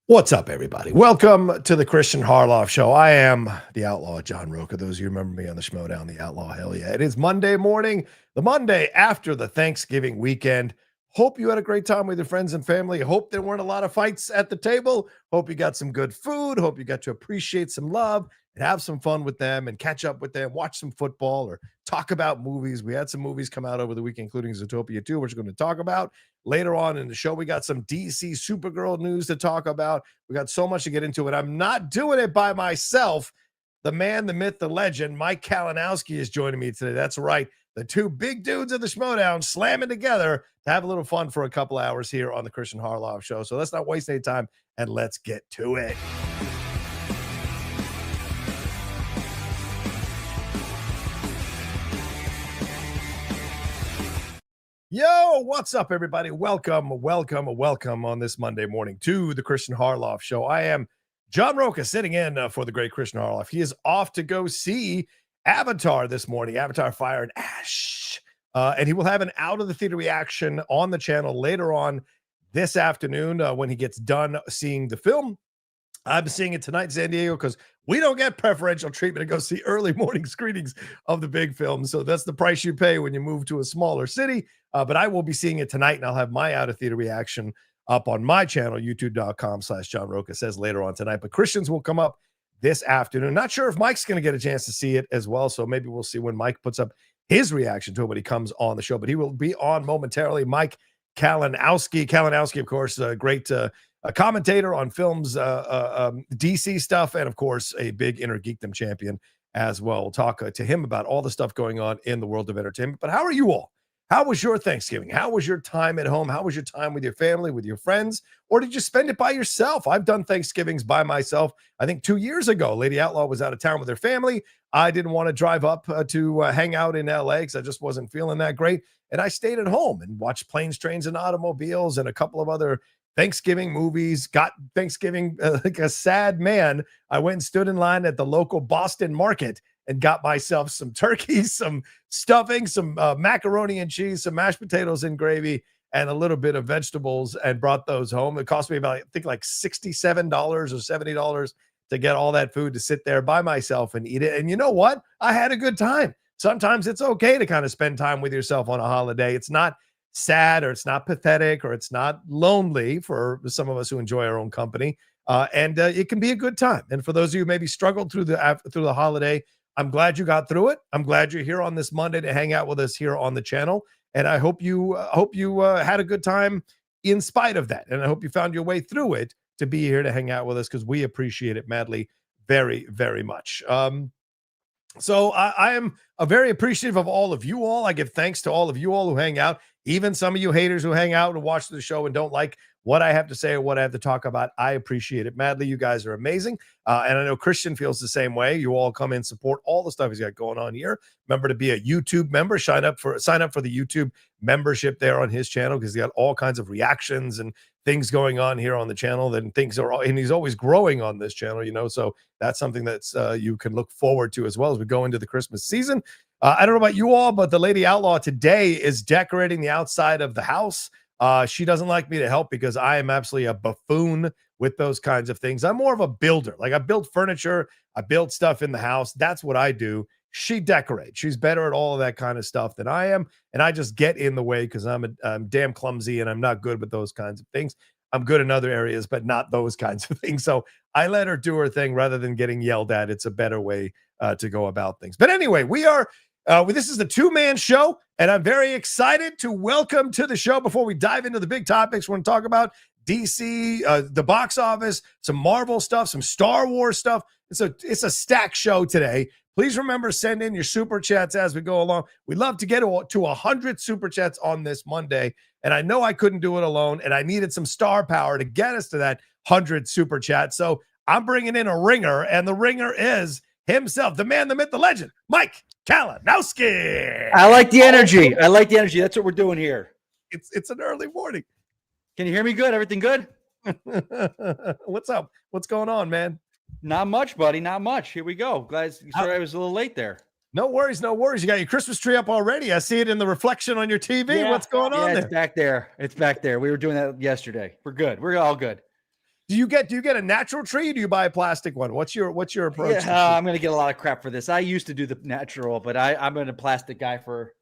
What's up, everybody? Welcome to the Kristian Harloff Show. I am the Outlaw John Roca. Those of you who remember me on the Schmodown, the Outlaw, hell yeah. It is Monday morning, the Monday after the Thanksgiving weekend. Hope you had a great time with your friends and family. Hope there weren't a lot of fights at the table. Hope you got some good food. Hope you got to appreciate some love and have some fun with them and catch up with them, watch some football or talk about movies. We had some movies come out over the week, including Zootopia 2, which we're going to talk about. Later on in the show, we got some DC Supergirl news to talk about. We got so much to get into it. I'm not doing it by myself. The man, the myth, the legend, Mike Kalinowski is joining me today. That's right. The two big dudes of the Schmodown slamming together to have a little fun for a couple hours here on the Kristian Harloff Show. So let's not waste any time and let's get to it. Yo, what's up, everybody? Welcome on this Monday morning to the Kristian Harloff Show. I am John Roca sitting in for the great Kristian Harloff. He is off to go see Avatar this morning, Avatar Fire and Ash. And he will have an out of the theater reaction on the channel later on this afternoon when he gets done seeing the film. I'm seeing it tonight in San Diego because we don't get preferential treatment to go see early morning screenings of the big film. So that's the price you pay when you move to a smaller city. But I will be seeing it tonight, and I'll have my out-of-theater reaction up on my channel, youtube.com/John Roca says later on tonight. But Christians will come up this afternoon. Not sure if Mike's going to get a chance to see it as well. So maybe we'll see when Mike puts up his reaction to it when he comes on the show. But he will be on momentarily. Mike Kalinowski. Kalinowski, of course, a great a commentator on films, DC stuff, and of course, a big Inner Geekdom champion as well. We'll talk to him about all the stuff going on in the world of entertainment. But how are you all? How was your Thanksgiving? How was your time at home? How was your time with your family, with your friends? Or did you spend it by yourself? I've done Thanksgivings by myself. I think 2 years ago, Lady Outlaw was out of town with her family. I didn't want to drive up to hang out in LA because I just wasn't feeling that great. And I stayed at home and watched Planes, Trains, and Automobiles and a couple of other Thanksgiving movies. Got Thanksgiving like a sad man. I went and stood in line at the local Boston market and got myself some turkey, some stuffing, some macaroni and cheese, some mashed potatoes and gravy, and a little bit of vegetables, and brought those home. It cost me about, I think, like $67 or $70 to get all that food to sit there by myself and eat it. And you know what? I had a good time. Sometimes it's okay to kind of spend time with yourself on a holiday. It's not sad, or it's not pathetic, or it's not lonely for some of us who enjoy our own company. And it can be a good time. And for those of you who maybe struggled through the holiday, I'm glad you got through it. I'm glad you're here on this Monday to hang out with us here on the channel. And I hope you had a good time in spite of that. And I hope you found your way through it to be here to hang out with us, because we appreciate it madly, very, very much. So I am very appreciative of all of you all. I give thanks to all of you all who hang out, even some of you haters who hang out and watch the show and don't like what I have to say or what I have to talk about. I appreciate it madly. You guys are amazing. And I know Kristian feels the same way. You all come in, support all the stuff he's got going on here. Remember to be a YouTube member. Sign up for the YouTube membership there on his channel, because he's got all kinds of reactions and things going on here on the channel. And he's always growing on this channel, so that's something that's you can look forward to as well as we go into the Christmas season. I don't know about you all, but the Lady Outlaw today is decorating the outside of the house. She doesn't like me to help because I am absolutely a buffoon with those kinds of things. I'm more of a builder. Like, I build furniture, I build stuff in the house. That's what I do. She decorates. She's better at all of that kind of stuff than I am. And I just get in the way because I'm damn clumsy and I'm not good with those kinds of things. I'm good in other areas, but not those kinds of things. So I let her do her thing rather than getting yelled at. It's a better way to go about things. But anyway, we are this is the two-man show, and I'm very excited to welcome to the show. Before we dive into the big topics, we're going to talk about DC, the box office, some Marvel stuff, some Star Wars stuff. It's a stacked show today. Please remember, send in your super chats as we go along. We'd love to get to 100 super chats on this Monday, and I know I couldn't do it alone, and I needed some star power to get us to that 100 super chats. So I'm bringing in a ringer, and the ringer is himself, the man, the myth, the legend, Mike Kalinowski. I like the energy. That's what we're doing here. It's an early morning. Can you hear me good? Everything good? What's up? What's going on, man? Not much, buddy. Not much. Here we go. Glad. Sorry I was a little late there. No worries. No worries. You got your Christmas tree up already. I see it in the reflection on your TV. Yeah. What's going on there? It's back there. We were doing that yesterday. We're good. We're all good. Do you get a natural tree? Or do you buy a plastic one? What's your approach? Yeah, I'm gonna get a lot of crap for this. I used to do the natural, but I'm a plastic guy for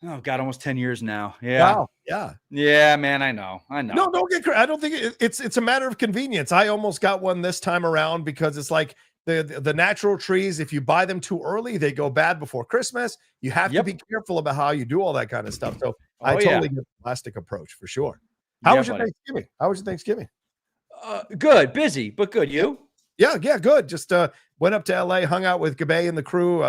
almost 10 years now. Yeah. Wow. Yeah. Yeah, man. I know. No, don't get. I don't think it's a matter of convenience. I almost got one this time around because it's like the natural trees. If you buy them too early, they go bad before Christmas. You have to be careful about how you do all that kind of stuff. So I totally get the plastic approach for sure. How was your Thanksgiving? How was your Thanksgiving? Good, busy, but good. You? Yeah, good. Just went up to LA, hung out with Gabe and the crew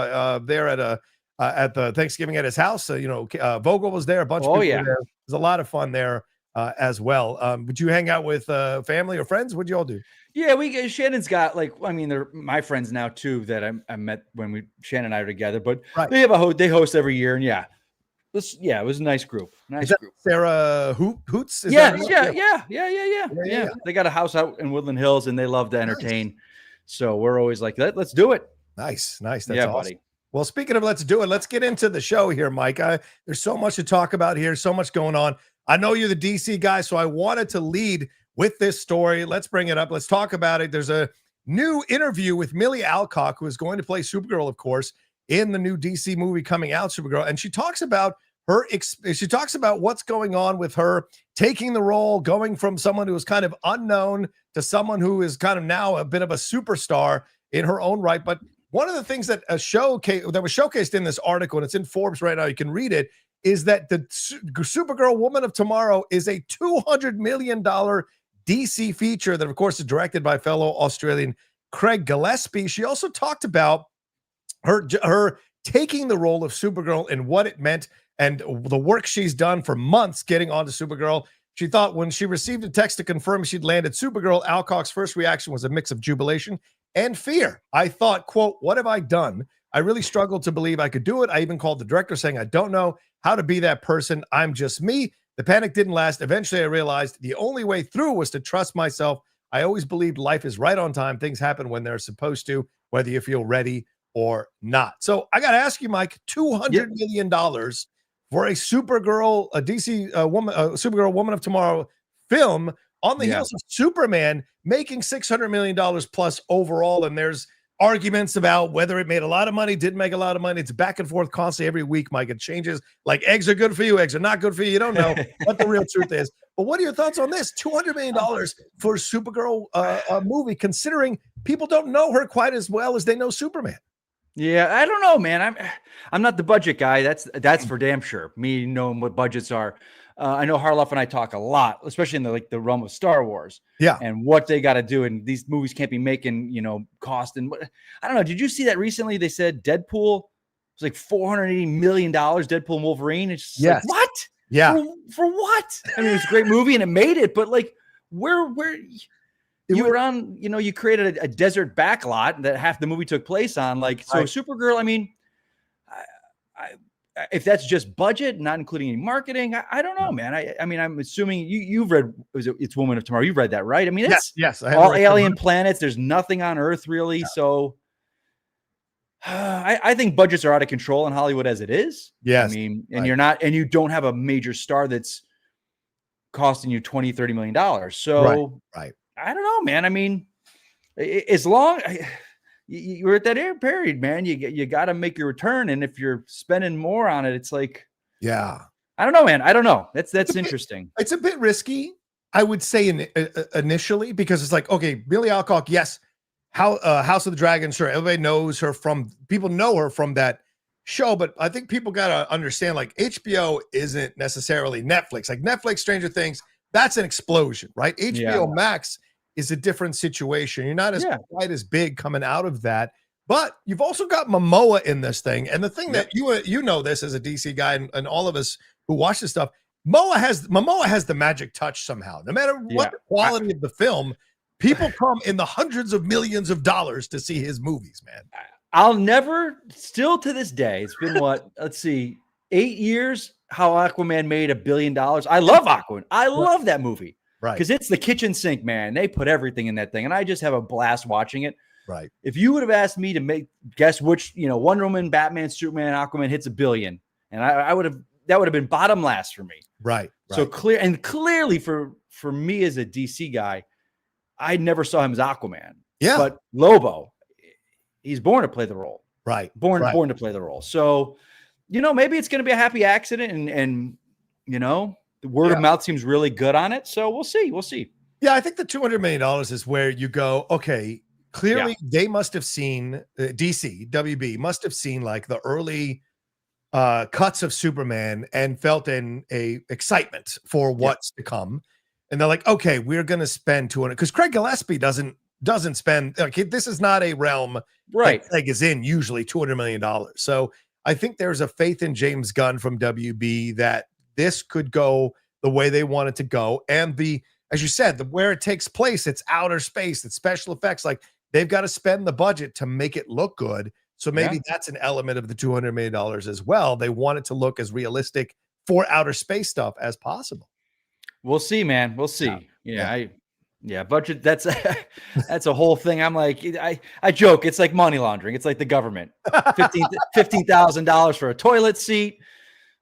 there at the Thanksgiving at his house. Vogel was there, a bunch of people there. It was a lot of fun there as well. Would you hang out with family or friends? What'd you all do? Yeah, Shannon's got they're my friends now too that I met when Shannon and I were together, but they have they host every year, and it was a nice group. Group. Sarah Hoots? Yeah. They got a house out in Woodland Hills, and they love to entertain. Nice. So we're always like, let's do it. Nice. That's awesome. Buddy. Well, speaking of let's do it, let's get into the show here, Mike. There's so much to talk about here, so much going on. I know you're the DC guy, so I wanted to lead with this story. Let's bring it up. Let's talk about it. There's a new interview with Millie Alcock, who is going to play Supergirl, of course, in the new DC movie coming out, Supergirl. And she talks about what's going on with her taking the role, going from someone who was kind of unknown to someone who is kind of now a bit of a superstar in her own right. But one of the things that was showcased in this article, and it's in Forbes right now, you can read it, is that the Supergirl Woman of Tomorrow is a $200 million DC feature that, of course, is directed by fellow Australian Craig Gillespie. She also talked about her taking the role of Supergirl and what it meant and the work she's done for months getting onto Supergirl. She thought when she received a text to confirm she'd landed Supergirl, Alcock's first reaction was a mix of jubilation and fear. I thought, quote, "What have I done? I really struggled to believe I could do it. I even called the director saying, I don't know how to be that person. I'm just me. The panic didn't last. Eventually, I realized the only way through was to trust myself. I always believed life is right on time. Things happen when they're supposed to, whether you feel ready or not." So I got to ask you, Mike, $200 million for a Supergirl, a DC woman, Supergirl Woman of Tomorrow film on the heels of Superman making $600 million plus overall. And there's arguments about whether it made a lot of money, didn't make a lot of money. It's back and forth constantly every week, Mike. It changes. Like eggs are good for you, eggs are not good for you. You don't know what the real truth is. But what are your thoughts on this? $200 million for a Supergirl movie, considering people don't know her quite as well as they know Superman. Yeah, I don't know, man. I'm not the budget guy. That's for damn sure. Me knowing what budgets are. I know Harloff and I talk a lot, especially in the realm of Star Wars. Yeah. And what they got to do. And these movies can't be making, cost. And I don't know. Did you see that recently? They said Deadpool was like $480 million, Deadpool and Wolverine. It's just like, what? Yeah. For what? I mean, it was a great movie and it made it, but where you were on, you created a desert backlot that half the movie took place on. Supergirl, I mean, if that's just budget, not including any marketing, I don't know, man. I mean, I'm assuming you've read, It's Woman of Tomorrow. You've read that, right? I mean, yes, all alien planets. There's nothing on Earth really. Yeah. So I think budgets are out of control in Hollywood as it is. Yes. I mean, and you don't have a major star that's costing you $20-30 million. So right. I don't know, man. I mean, as long you're at that period, man, you got to make your return. And if you're spending more on it, it's like, yeah, I don't know, man. I don't know. That's interesting. It's a bit risky, I would say, initially, because it's like, okay, Millie Alcock, yes, House of the Dragon, sure, everybody knows her people know her from that show, but I think people got to understand, like, HBO isn't necessarily Netflix. Like Netflix, Stranger Things, that's an explosion, right? HBO Max is a different situation. You're not quite as big coming out of that, but you've also got Momoa in this thing. And the thing that you know this as a DC guy and all of us who watch this stuff, Momoa has the magic touch somehow. No matter what the quality of the film, people come in the hundreds of millions of dollars to see his movies, man. I'll never, still to this day, it's been let's see, 8 years, how Aquaman made $1 billion. I love Aquaman. I love that movie. Right. Because it's the kitchen sink, man. They put everything in that thing. And I just have a blast watching it. Right. If you would have asked me to guess which, Wonder Woman, Batman, Superman, Aquaman hits $1 billion, and that would have been bottom last for me. Right. So clearly for me as a DC guy, I never saw him as Aquaman. Yeah. But Lobo, he's born to play the role. Right. Born to play the role. So, maybe it's going to be a happy accident, and the word of mouth seems really good on it. So we'll see. We'll see. Yeah, I think the $200 million is where you go, okay, clearly they must have seen, DC, WB must have seen like the early cuts of Superman and felt a excitement for what's to come. And they're like, okay, we're going to spend 200, because Craig Gillespie doesn't spend, like, this is not a realm right. Craig is in usually $200 million. So I think there's a faith in James Gunn from WB that this could go the way they want it to go. And as you said, where it takes place, it's outer space, it's special effects. Like, they've got to spend the budget to make it look good. So maybe that's an element of the $200 million as well. They want it to look as realistic for outer space stuff as possible. We'll see, man. We'll see. Budget. That's a whole thing. I'm like, I joke. It's like money laundering. It's like the government. $15,000 for a toilet seat.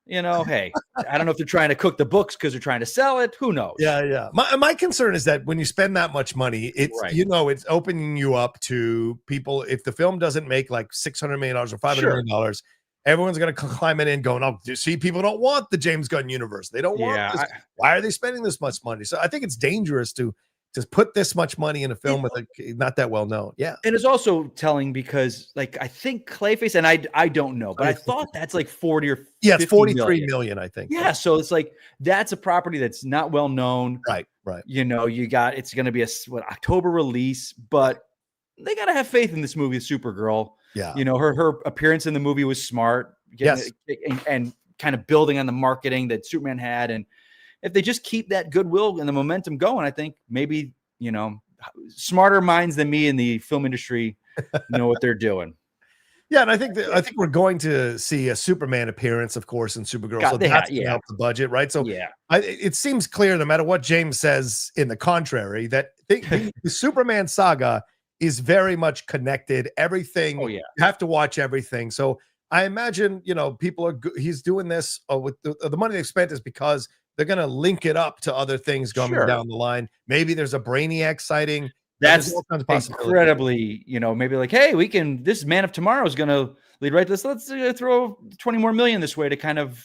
Hey, I don't know if they're trying to cook the books because they're trying to sell it. Who knows? Yeah. My concern is that when you spend that much money, it's it's opening you up to people. If the film doesn't make like $600 million or $500 million, everyone's going to climb it in going, oh, see, people don't want the James Gunn universe. They don't want this. Why are they spending this much money? So I think it's dangerous to put this much money in a film with not that well known. Yeah. And it's also telling because, like, I think Clayface, and I don't know, but I thought that's like 40 or 50 it's 43 million, I think. Yeah. So it's like, that's a property that's not well known. Right. It's going to be a October release, but they got to have faith in this movie, Supergirl. Yeah. Her appearance in the movie was smart. And kind of building on the marketing that Superman had. And if they just keep that goodwill and the momentum going, I think maybe, smarter minds than me in the film industry know what they're doing. Yeah, and I think we're going to see a Superman appearance, of course, in Supergirl. So that's going to help the budget, right? So it seems clear, no matter what James says in the contrary, that the Superman saga is very much connected. Everything, you have to watch everything. So I imagine, he's doing this with the money they've spent is because they're going to link it up to other things going down the line. Maybe there's a Brainiac sighting. That's incredibly, maybe like, hey, this Man of Tomorrow is going to lead right to this. Let's throw 20 more million this way to kind of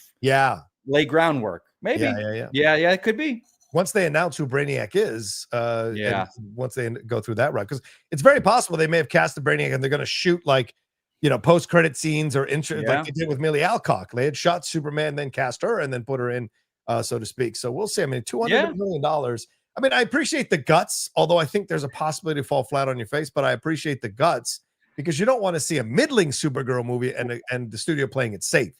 lay groundwork. Maybe. Yeah, it could be. Once they announce who Brainiac is, once they go through that route, because it's very possible they may have cast the Brainiac and they're going to shoot like, post-credit scenes or intro, like they did with Millie Alcock. They had shot Superman, then cast her, and then put her in, so to speak. So we'll see. I mean, $200 million. I mean, I appreciate the guts, although I think there's a possibility to fall flat on your face, but I appreciate the guts because you don't want to see a middling Supergirl movie and the studio playing it safe,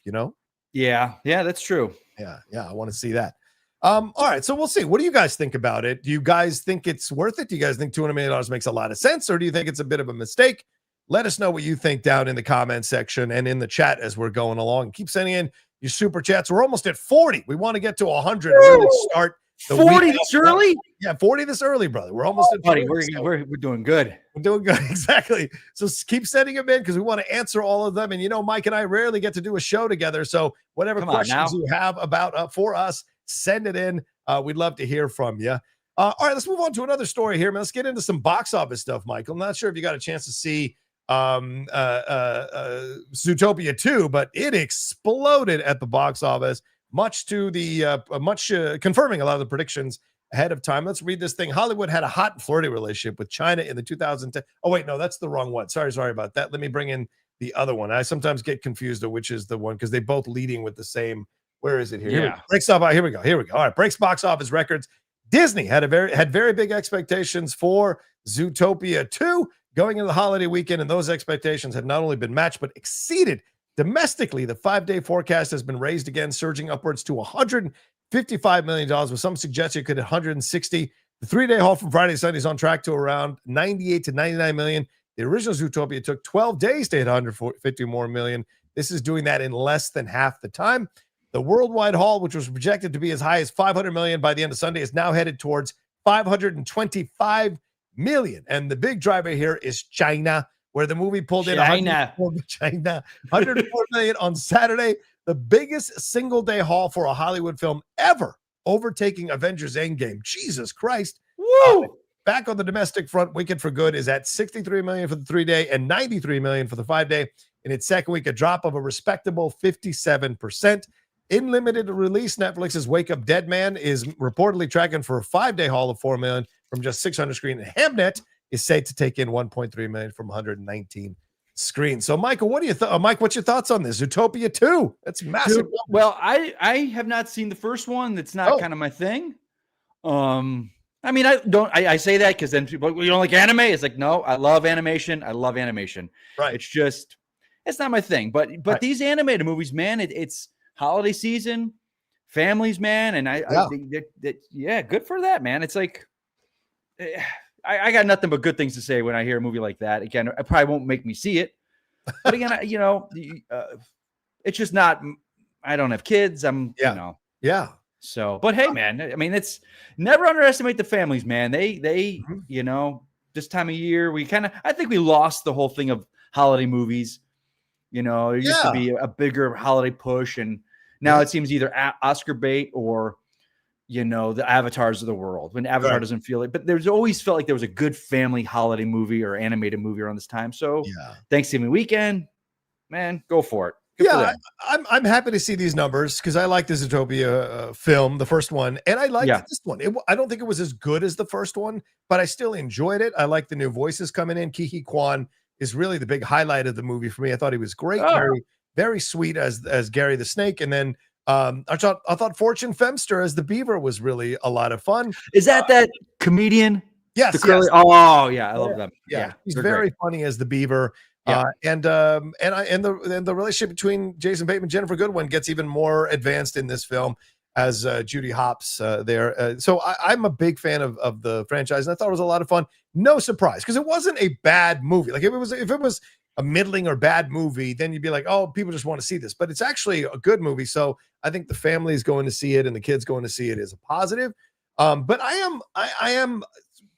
Yeah, that's true. Yeah, I want to see that. All right, so we'll see. What do you guys think about it? Do you guys think it's worth it? Do you guys think $200 million makes a lot of sense, or do you think it's a bit of a mistake? Let us know what you think down in the comment section and in the chat as we're going along. Keep sending in your super chats. We're almost at 40. We want to get to 100 and really start the 40 this early? Yeah, 40 this early, brother. We're almost at 40. Buddy, we're doing good. We're doing good. Exactly. So keep sending them in because we want to answer all of them. And Mike and I rarely get to do a show together. So whatever questions you have about for us, send it in. We'd love to hear from you. All right, let's move on to another story here. Let's get into some box office stuff, Michael. I'm not sure if you got a chance to see Zootopia 2, but it exploded at the box office, much to the confirming a lot of the predictions ahead of time. Let's read this thing. Hollywood had a hot and flirty relationship with China in the 2010. Oh wait, no, that's the wrong one. Sorry about that. Let me bring in the other one. I sometimes get confused of which is the one because they both leading with the same. Where is it here? Yeah. Breaks off. Here we go. All right, breaks box office records. Disney had very big expectations for Zootopia 2 going into the holiday weekend, and those expectations have not only been matched but exceeded domestically. The 5-day forecast has been raised again, surging upwards to $155 million, with some suggesting it could hit 160. The 3-day haul from Friday to Sunday is on track to around 98 to 99 million. The original Zootopia took 12 days to hit 150 more million. This is doing that in less than half the time. The worldwide haul, which was projected to be as high as 500 million by the end of Sunday, is now headed towards 525 million. And the big driver here is China, where the movie pulled in 104 million on Saturday, the biggest single day haul for a Hollywood film ever, overtaking Avengers Endgame. Jesus Christ. Woo! back on the domestic front, Wicked for Good is at 63 million for the 3-day and 93 million for the 5-day. In its second week, a drop of a respectable 57%. In limited release, Netflix's Wake Up Dead Man is reportedly tracking for a 5-day haul of 4 million from just 600 screen. And Hamnet is said to take in 1.3 million from 119 screens. So, Michael, what do you Mike? What's your thoughts on this? Zootopia 2. That's massive. Dude, well, I have not seen the first one. That's not kind of my thing. I mean, I say that because then people, you don't like anime. It's like, no, I love animation. I love animation. Right. It's not my thing. But right. These animated movies, man, it's holiday season, families, man, and I think that good for that, man. It's like I got nothing but good things to say when I hear a movie like that. Again, it probably won't make me see it, but again, it's just not. I don't have kids. So, but hey, man, I mean, it's never underestimate the families, man. They this time of year, I think we lost the whole thing of holiday movies. There used to be a bigger holiday push, and now it seems either Oscar bait or, the Avatars of the world, when Avatar doesn't feel it. But there's always felt like there was a good family holiday movie or animated movie around this time. So Thanksgiving weekend, man, go for it. I'm happy to see these numbers because I like the Zootopia film, the first one, and I liked this one. I don't think it was as good as the first one, but I still enjoyed it. I like the new voices coming in. Ke Huy Quan is really the big highlight of the movie for me. I thought he was great, very, very sweet as Gary the Snake, and then I thought Fortune Femster as the Beaver was really a lot of fun. Is that comedian? Yes. Oh yeah, I love them. Yeah, he's very funny as the Beaver. And the relationship between Jason Bateman and Jennifer Goodwin gets even more advanced in this film as Judy Hopps there. So I'm a big fan of the franchise, and I thought it was a lot of fun. No surprise, because it wasn't a bad movie. Like if it was a middling or bad movie, then you'd be like, oh, people just want to see this. But it's actually a good movie. So I think the family is going to see it and the kids going to see it is a positive. But I am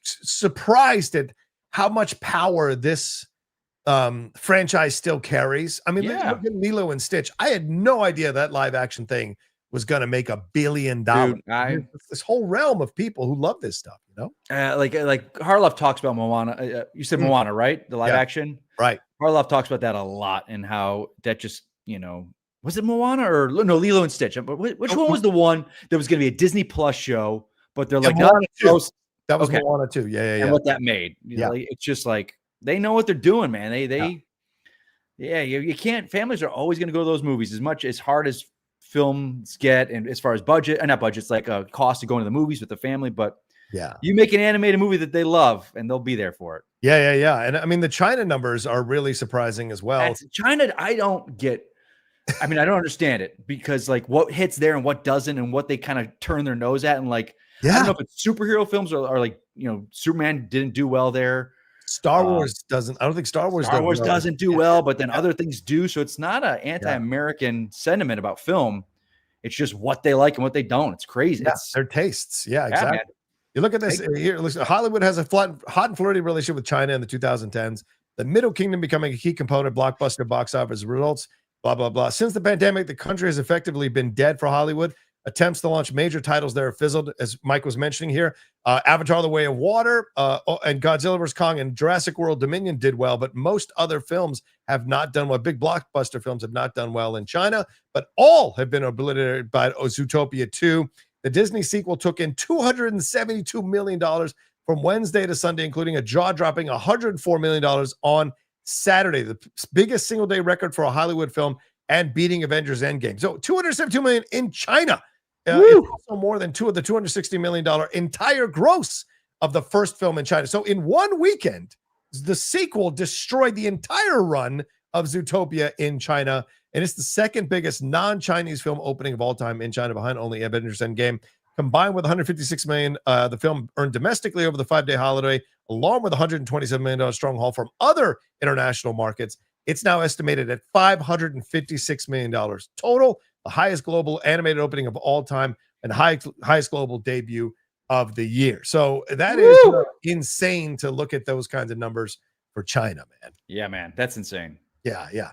surprised at how much power this franchise still carries. I mean, look at Lilo and Stitch. I had no idea that live action thing was going to make $1 billion. This whole realm of people who love this stuff, like Harloff talks about Moana. You said Moana, right? The live action, right? Harloff talks about that a lot and how that just, was it Moana or no, Lilo and Stitch? But which one was the one that was going to be a Disney Plus show? But they're like, Moana 2. That was Moana 2. Yeah. And what that made, it's just like, they know what they're doing, man. You can't. Families are always going to go to those movies as hard as films get, and as far as budget, not budgets, like a cost of going to the movies with the family. But you make an animated movie that they love, and they'll be there for it. Yeah. And I mean, the China numbers are really surprising as well. China, I don't get. I mean, I don't understand it because like what hits there and what doesn't, and what they kind of turn their nose at, and like I don't know if it's superhero films or like Superman didn't do well there. Star Wars doesn't. I don't think Star Wars doesn't do well, but then other things do. So it's not an anti-American sentiment about film. It's just what they like and what they don't. It's crazy. It's their tastes. Yeah, exactly. Man. You look at this here. Listen, Hollywood has a hot and flirty relationship with China in the 2010s. The Middle Kingdom becoming a key component, blockbuster box office results. Blah blah blah. Since the pandemic, the country has effectively been dead for Hollywood. Attempts to launch major titles there have fizzled, as Mike was mentioning here. Avatar: The Way of Water and Godzilla vs. Kong and Jurassic World Dominion did well, but most other films have not done well. Big blockbuster films have not done well in China, but all have been obliterated by Zootopia 2. The Disney sequel took in $272 million from Wednesday to Sunday, including a jaw-dropping $104 million on Saturday, the biggest single-day record for a Hollywood film, and beating Avengers Endgame. So $272 million in China. It's also more than the $260 million entire gross of the first film in China. So in one weekend, the sequel destroyed the entire run of Zootopia in China. And it's the second biggest non-Chinese film opening of all time in China, behind only Avengers Endgame. Combined with $156 million, the film earned domestically over the 5-day holiday, along with $127 million strong haul from other international markets. It's now estimated at $556 million total, the highest global animated opening of all time and highest global debut of the year. So that is insane to look at those kinds of numbers for China, man. Yeah, man. That's insane. Yeah.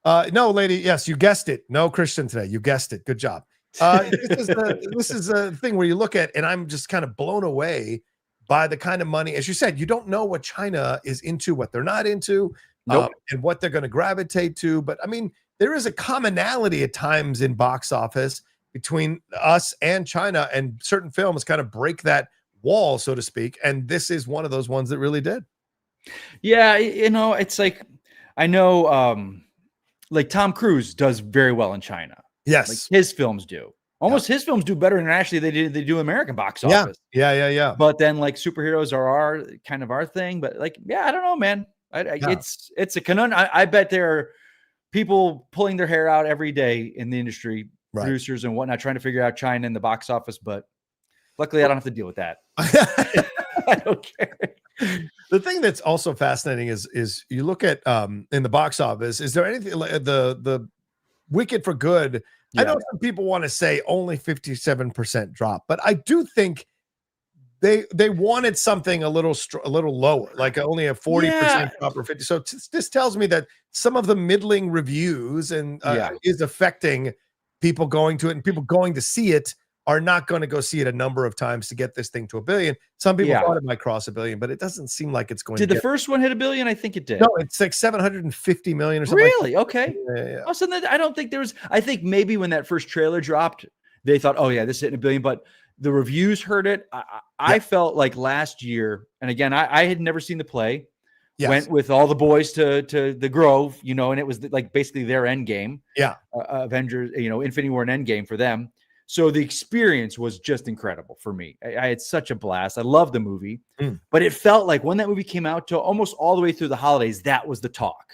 No, lady. Yes, you guessed it. No Kristian today. You guessed it. Good job. This is a thing where you look at, and I'm just kind of blown away by the kind of money, as you said, you don't know what China is into, what they're not into, Nope. and what they're going to gravitate to. But I mean, there is a commonality at times in box office between us and China, and certain films kind of break that wall, so to speak. And this is one of those ones that really did. Yeah, it's like, I know, like Tom Cruise does very well in China. Yes, like his films do. Almost his films do better internationally than they do American box yeah, office. yeah. But then like superheroes are our kind of our thing. But like, yeah, I don't know, man. It's a conundrum. I bet there are people pulling their hair out every day in the industry, producers and whatnot, trying to figure out China in the box office. But luckily, I don't have to deal with that. I don't care. The thing that's also fascinating is you look at in the box office. Is there anything like the Wicked for Good? Yeah. I know some people want to say only 57% drop, but I do think they wanted something a little lower, like only a 40% drop or 50. So this tells me that some of the middling reviews and is affecting people going to it, and people going to see it are not going to go see it a number of times to get this thing to $1 billion. Some people thought it might cross $1 billion, but it doesn't seem like it's going to. Did the first one hit $1 billion? I think it did. No, it's like 750 million or something. Really? Like okay. Yeah. Also, I don't think I think maybe when that first trailer dropped, they thought, oh yeah, this is hitting $1 billion, but the reviews heard it. I felt like last year, and again, I had never seen the play. Yes. Went with all the boys to the Grove, and it was like basically their end game. Yeah. Avengers, Infinity War and End Game for them. So the experience was just incredible for me. I had such a blast. I loved the movie, but it felt like when that movie came out to almost all the way through the holidays, that was the talk.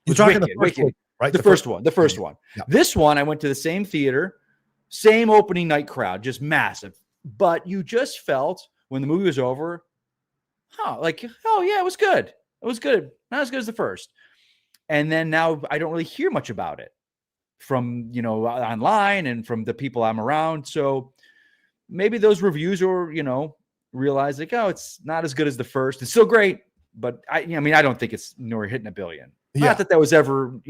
You're talking Wicked, right? The first one. Yeah. This one, I went to the same theater, same opening night crowd, just massive. But you just felt when the movie was over, it was good. It was good. Not as good as the first. And then now I don't really hear much about it from, online and from the people I'm around. So maybe those reviews are, realize like, it's not as good as the first. It's still great, but I don't think it's nor hitting $1 billion. Yeah. Not that was ever,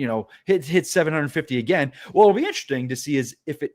hit 750 again. Well, it'll be interesting to see is if it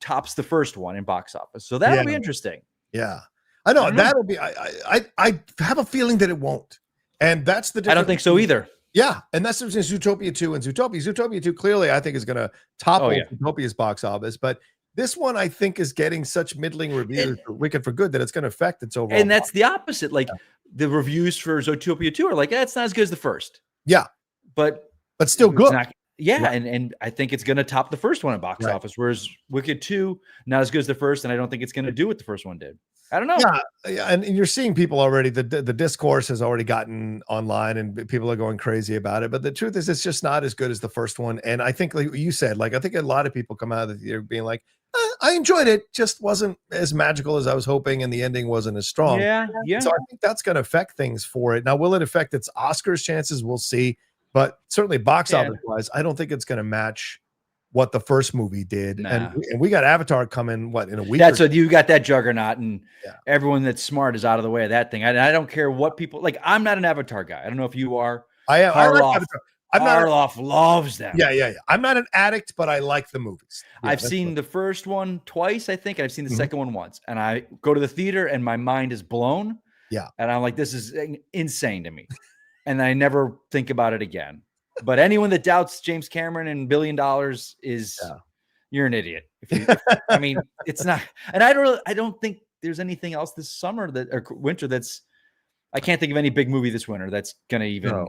tops the first one in box office. So that'll be interesting. Yeah. I know that'll be, I have a feeling that it won't. And that's the difference. I don't think so either. Yeah, and that's between Zootopia 2 and Zootopia. Zootopia 2 clearly, I think, is going to topple Zootopia's box office, but this one, I think, is getting such middling reviews for Wicked for Good that it's going to affect its overall. And that's the opposite. Like the reviews for Zootopia 2 are like, it's not as good as the first. Yeah, but still good. And I think it's going to top the first one in box office, whereas Wicked 2 not as good as the first, and I don't think it's going to do what the first one did. I don't know. Yeah, and you're seeing people already. The discourse has already gotten online, and people are going crazy about it. But the truth is, it's just not as good as the first one. And I think, like you said, I think a lot of people come out of the theater being like, "I enjoyed it, just wasn't as magical as I was hoping, and the ending wasn't as strong." Yeah. So I think that's going to affect things for it. Now, will it affect its Oscars chances? We'll see. But certainly, box office wise, I don't think it's going to match what the first movie did. And we got Avatar coming in a week. So you got that juggernaut, and everyone that's smart is out of the way of that thing. I don't care what people like. I'm not an Avatar guy. I don't know if you are. I am. Harloff loves them. Yeah. I'm not an addict, but I like the movies. I've seen the first one twice, I think, and I've seen the second one once. And I go to the theater, and my mind is blown. Yeah, and I'm like, this is insane to me, and I never think about it again. But anyone that doubts James Cameron and $1 billion is you're an idiot. I mean, it's not. And I don't think there's anything else this summer or winter I can't think of any big movie this winter that's gonna even.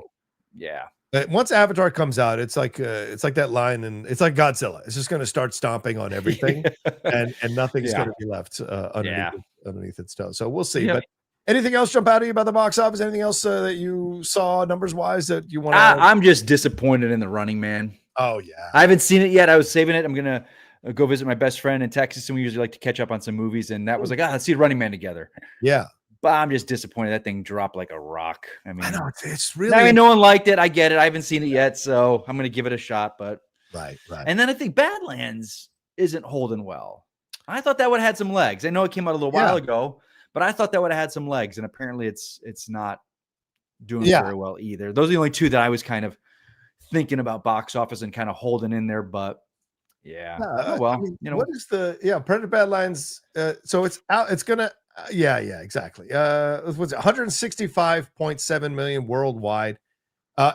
Once Avatar comes out, it's like that line, and it's like Godzilla. It's just going to start stomping on everything, and nothing's going to be left underneath its toe. So we'll see. But anything else jump out at you about the box office? Anything else that you saw numbers wise that you want to? I'm just disappointed in The Running Man. Oh yeah, I haven't seen it yet. I was saving it. I'm gonna go visit my best friend in Texas, and we usually like to catch up on some movies. And that was like, let's see Running Man together. Yeah. But I'm just disappointed that thing dropped like a rock. I mean, I know it's really. I mean, no one liked it. I get it. I haven't seen it yet, so I'm gonna give it a shot. But right. And then I think Badlands isn't holding well. I thought that would have had some legs. I know it came out a little while ago, but I thought that would have had some legs, and apparently it's not doing very well either. Those are the only two that I was kind of thinking about box office and kind of holding in there, but. Yeah. What is the Predator Badlands? So it's out. It's gonna Yeah, exactly. Was it 165.7 million worldwide?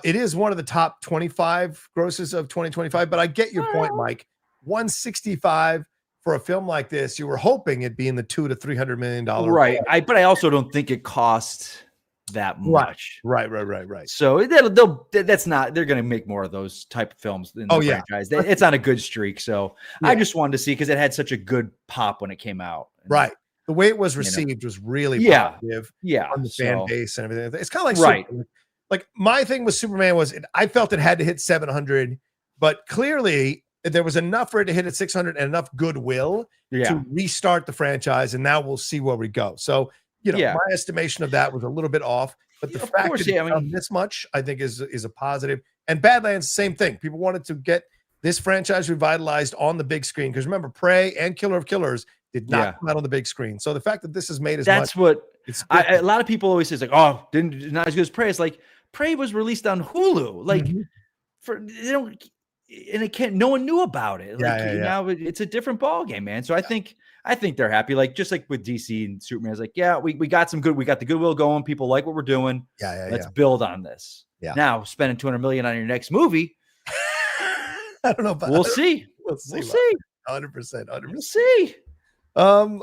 It is one of the top 25 grosses of 2025, but I get your point, Mike. 165 for a film like this, you were hoping it'd be in the $200 to $300 million Right. range. But I also don't think it cost that much. Right. So that's not, they're going to make more of those type of films in the franchise. It's on a good streak. So I just wanted to see, because it had such a good pop when it came out. Right. The way it was received was really positive on the fan base and everything. It's kind of like Superman. Like my thing with Superman was I felt it had to hit 700, but clearly there was enough for it to hit at 600 and enough goodwill to restart the franchise. And now we'll see where we go. So, my estimation of that was a little bit off, but the fact that it's done this much, I think is a positive. And Badlands, same thing. People wanted to get this franchise revitalized on the big screen. Because remember, Prey and Killer of Killers did not come out on the big screen. So the fact that this is made as that's much, what a lot of people always say, like, oh, not as good as Prey. It's like Prey was released on Hulu, like no one knew about it. Like now it's a different ball game, man. So I think they're happy. Like just like with DC and Superman, it's like, we got the goodwill going. People like what we're doing. Let's build on this. Now spending $200 million on your next movie. I don't know about we'll see. We'll see. 100%. We'll see. All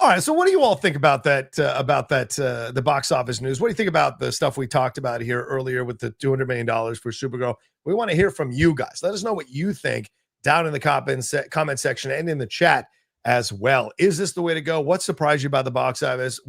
right. So what do you all think about that, the box office news? What do you think about the stuff we talked about here earlier with the $200 million for Supergirl? We want to hear from you guys. Let us know what you think down in the comment section and in the chat as well. Is this the way to go? What surprised you by the box office?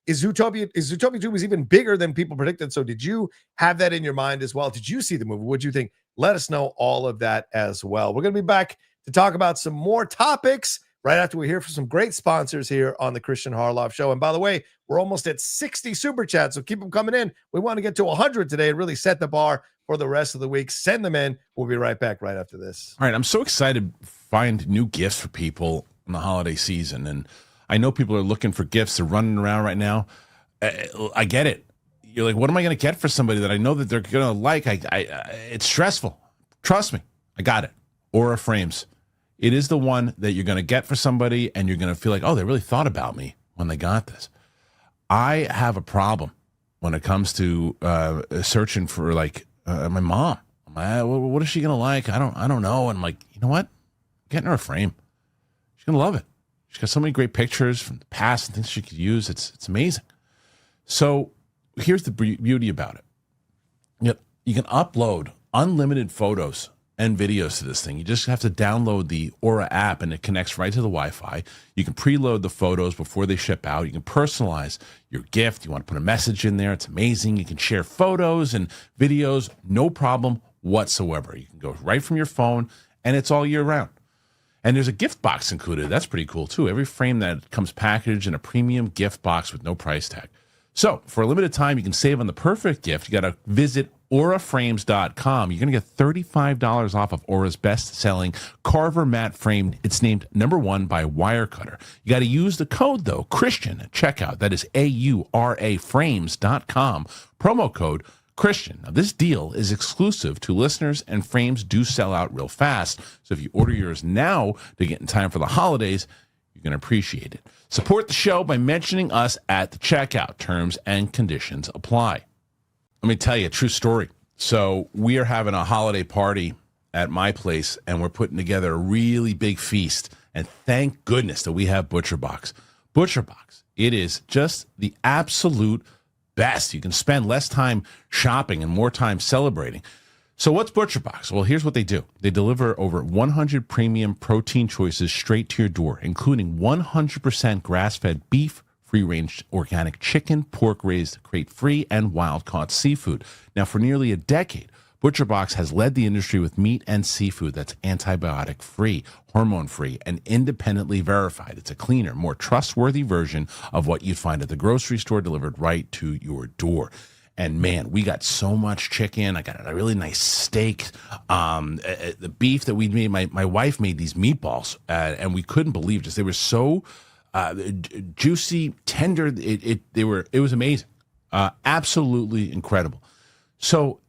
Is Zootopia 2 was even bigger than people predicted? So did you have that in your mind as well? Did you see the movie? What do you think? Let us know all of that as well. We're going to be back to talk about some more topics right after we hear from some great sponsors here on the Kristian Harloff Show. And by the way, we're almost at 60 super chats, so keep them coming in. We want to get to 100 today and really set the bar for the rest of the week. Send them in. We'll be right back right after this. All right, I'm so excited to find new gifts for people in the holiday season. And I know people are looking for gifts. They're running around right now. I get it. You're like, what am I going to get for somebody that I know that they're going to like? It's stressful. Trust me. I got it. Aura Frames. It is the one that you're going to get for somebody, and you're going to feel like, oh, they really thought about me when they got this. I have a problem when it comes to searching for my mom. What is she going to like? I don't know. And I'm like, you know what? Getting her a frame. She's going to love it. She's got so many great pictures from the past and things she could use. It's amazing. So here's the beauty about it. You can upload unlimited photos and videos to this thing. You just have to download the Aura app, and it connects right to the Wi-Fi. You can preload the photos before they ship out. You can personalize your gift. You want to put a message in there. It's amazing. You can share photos and videos, no problem whatsoever. You can go right from your phone, and it's all year round. And there's a gift box included. That's pretty cool, too. Every frame that comes packaged in a premium gift box with no price tag. So for a limited time, you can save on the perfect gift. You got to visit auraframes.com. You're going to get $35 off of Aura's best-selling Carver matte frame. It's named #1 by Wirecutter. You got to use the code, though, Kristian at checkout. That is auraframes.com. Promo code Kristian. Now, this deal is exclusive to listeners, and frames do sell out real fast. So if you order yours now to get in time for the holidays, you're going to appreciate it. Support the show by mentioning us at the checkout. Terms and conditions apply. Let me tell you a true story. So we are having a holiday party at my place, and we're putting together a really big feast. And thank goodness that we have ButcherBox. ButcherBox, it is just the absolute best. You can spend less time shopping and more time celebrating. So what's ButcherBox? Well, here's what they do. They deliver over 100 premium protein choices straight to your door, including 100% grass-fed beef, free-range organic chicken, pork-raised crate-free, and wild-caught seafood. Now, for nearly a decade, ButcherBox has led the industry with meat and seafood that's antibiotic-free, hormone-free, and independently verified. It's a cleaner, more trustworthy version of what you'd find at the grocery store, delivered right to your door. And man, we got so much chicken. I got a really nice steak. The beef that we made, my wife made these meatballs, and we couldn't believe this. They were so juicy, tender. It was amazing, absolutely incredible. So,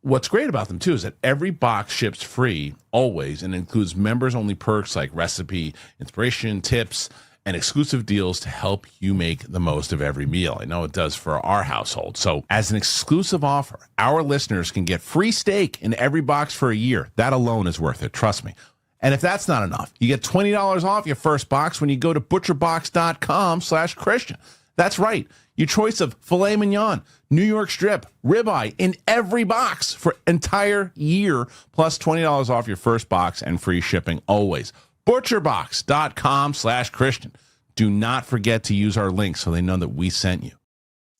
what's great about them too is that every box ships free always, and includes members-only perks like recipe, inspiration, tips, and exclusive deals to help you make the most of every meal. I know it does for our household. So as an exclusive offer, our listeners can get free steak in every box for a year. That alone is worth it. Trust me. And if that's not enough, you get $20 off your first box when you go to butcherbox.com/Christian. That's right. Your choice of filet mignon, New York strip, ribeye in every box for entire year, plus $20 off your first box and free shipping always. Butcherbox.com/Christian. Do not forget to use our link so they know that we sent you.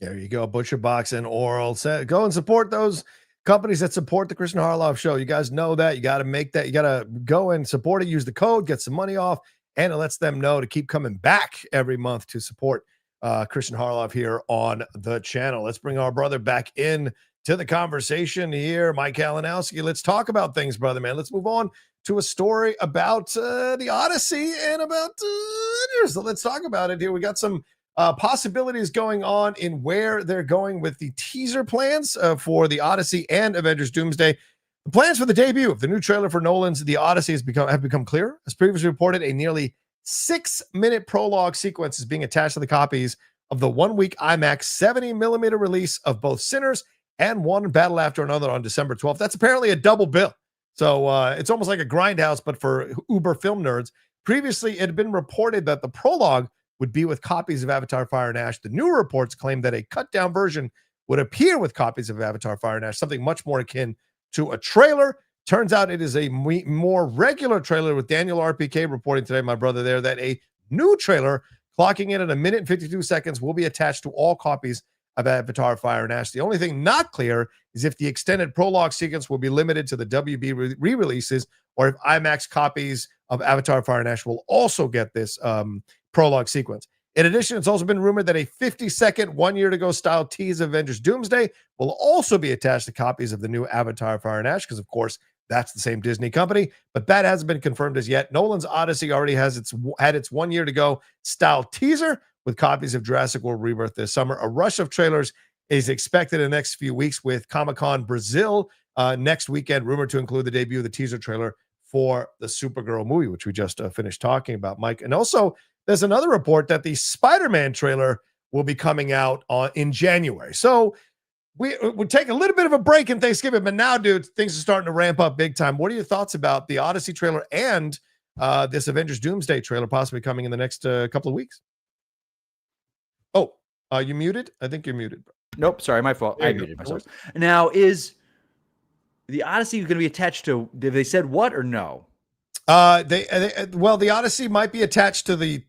There you go. ButcherBox and Oral. Go and support those companies that support the Kristian Harloff Show. You guys know that. You got to make that. You got to go and support it. Use the code, get some money off, and it lets them know to keep coming back every month to support Kristian Harloff here on the channel. Let's bring our brother back in to the conversation here. Mike Kalinowski, let's talk about things, brother, man. Let's move on to a story about the Odyssey and about Avengers. So let's talk about it here. We got some possibilities going on in where they're going with the teaser plans for the Odyssey and Avengers Doomsday. The plans for the debut of the new trailer for Nolan's The Odyssey have become clear. As previously reported, a nearly 6-minute prologue sequence is being attached to the copies of the 1-week IMAX 70mm release of both Sinners and One Battle After Another on December 12th. That's apparently a double bill. So it's almost like a grindhouse, but for uber film nerds. Previously, it had been reported that the prologue would be with copies of Avatar Fire and Ash. The new reports claim that a cut-down version would appear with copies of Avatar Fire and Ash, something much more akin to a trailer. Turns out it is a more regular trailer, with Daniel RPK reporting today, my brother there, that a new trailer clocking in at 1 minute and 52 seconds will be attached to all copies of Avatar Fire and Ash. The only thing not clear is if the extended prologue sequence will be limited to the WB re-releases, or if IMAX copies of Avatar Fire and Ash will also get this prologue sequence. In addition, it's also been rumored that a 50-second, 1 year to go style tease of Avengers Doomsday will also be attached to copies of the new Avatar Fire and Ash, because of course that's the same Disney company, but that hasn't been confirmed as yet. Nolan's Odyssey already had its 1 year to go style teaser with copies of Jurassic World Rebirth this summer. A rush of trailers is expected in the next few weeks, with Comic-Con Brazil next weekend rumored to include the debut of the teaser trailer for the Supergirl movie, which we just finished talking about, Mike. And also, there's another report that the Spider-Man trailer will be coming out in January. So we'll take a little bit of a break in Thanksgiving, but now, dude, things are starting to ramp up big time. What are your thoughts about the Odyssey trailer and this Avengers Doomsday trailer possibly coming in the next couple of weeks? Oh, you muted? I think you're muted, bro. Nope, sorry, my fault. I muted myself. Now, is the Odyssey going to be attached to? Did they said what or no? Well, the Odyssey might be attached to the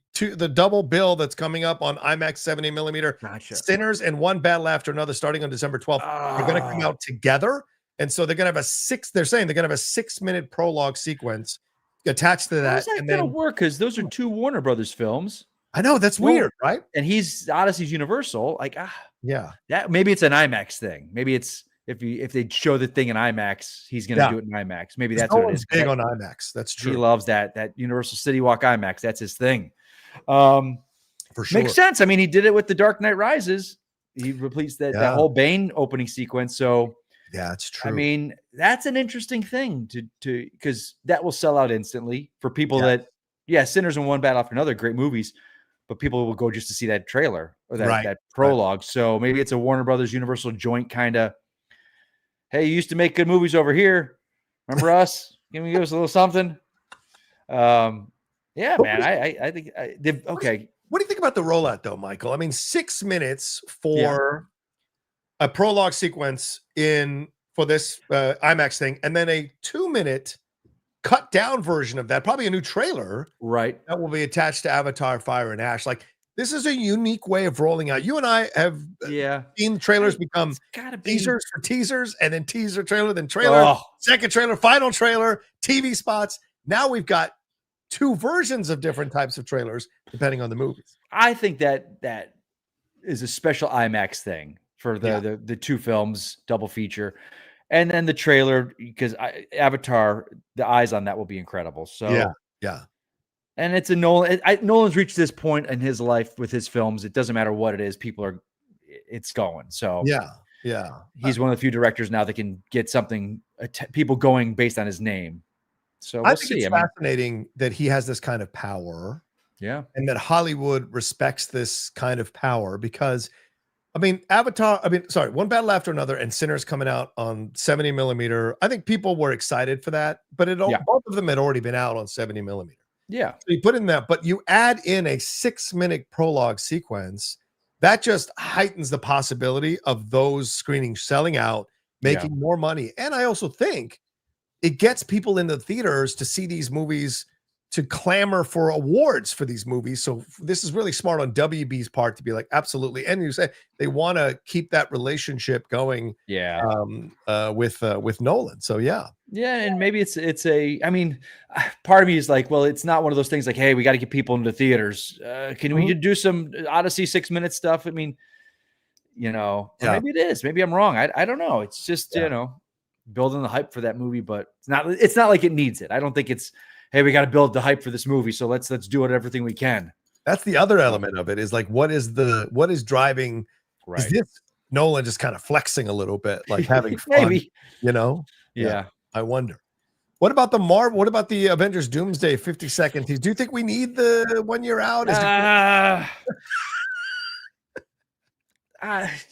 double bill that's coming up on IMAX 70mm. Gotcha. Sinners and One Battle After Another, starting on December 12th. They're going to come out together, and so they're going to have They're saying they're going to have a 6-minute prologue sequence attached to that. How's that going to work? Because those are two Warner Brothers films. I know, that's weird, right? And Odyssey's Universal. Like, yeah, that maybe it's an IMAX thing. Maybe it's if they show the thing in IMAX, he's going to do it in IMAX. Maybe that's what it is. Big on IMAX. That's true. He loves that Universal City Walk IMAX. That's his thing. For sure, makes sense. I mean, he did it with The Dark Knight Rises. He replaced that whole Bane opening sequence. So yeah, it's true. I mean, that's an interesting thing to because that will sell out instantly for people that Sinners and One Battle After Another, great movies. But people will go just to see that trailer or that prologue. Right. So maybe it's a Warner Brothers Universal joint kind of, hey, you used to make good movies over here. Remember us? Give us a little something. Man, I think okay. What do you think about the rollout though, Michael? I mean, 6 minutes for a prologue sequence for this IMAX thing, and then a 2-minute cut down version of that, probably a new trailer, right? That will be attached to Avatar Fire and Ash. Like, this is a unique way of rolling out. You and I have seen trailers become teasers for teasers, and then teaser trailer, then trailer, second trailer, final trailer, TV spots. Now we've got 2 versions of different types of trailers depending on the movies. I think that is a special IMAX thing for the 2 films double feature. And then the trailer, because Avatar, the eyes on that will be incredible. So yeah. And it's a Nolan. Nolan's reached this point in his life with his films. It doesn't matter what it is. It's going. So yeah. He's one of the few directors now that can get something, people going based on his name. So we'll see. It's fascinating that he has this kind of power Yeah. and that Hollywood respects this kind of power because, One Battle After Another and Sinners coming out on 70 millimeter. I think people were excited for that, but both of them had already been out on 70 millimeter. Yeah. So you put in that, but you add in a 6-minute prologue sequence that just heightens the possibility of those screenings selling out, making more money. And I also think it gets people into theaters to see these movies, to clamor for awards for these movies. So this is really smart on WB's part to be like, absolutely. And you say they want to keep that relationship going. Yeah. With Nolan. So yeah. Yeah. And maybe part of me is like, well, it's not one of those things like, hey, we got to get people into theaters. Can we do some Odyssey 6-minute stuff? I mean, maybe it is. Maybe I'm wrong. I don't know. It's just, building the hype for that movie, but it's not like it needs it. I don't think it's, hey, we got to build the hype for this movie, so let's do everything we can. That's the other element of it, is like, what is driving? Right. Is this Nolan just kind of flexing a little bit, like having fun? Maybe. Yeah. I wonder. What about the Avengers Doomsday 50-second tease? Do you think we need the 1 year out?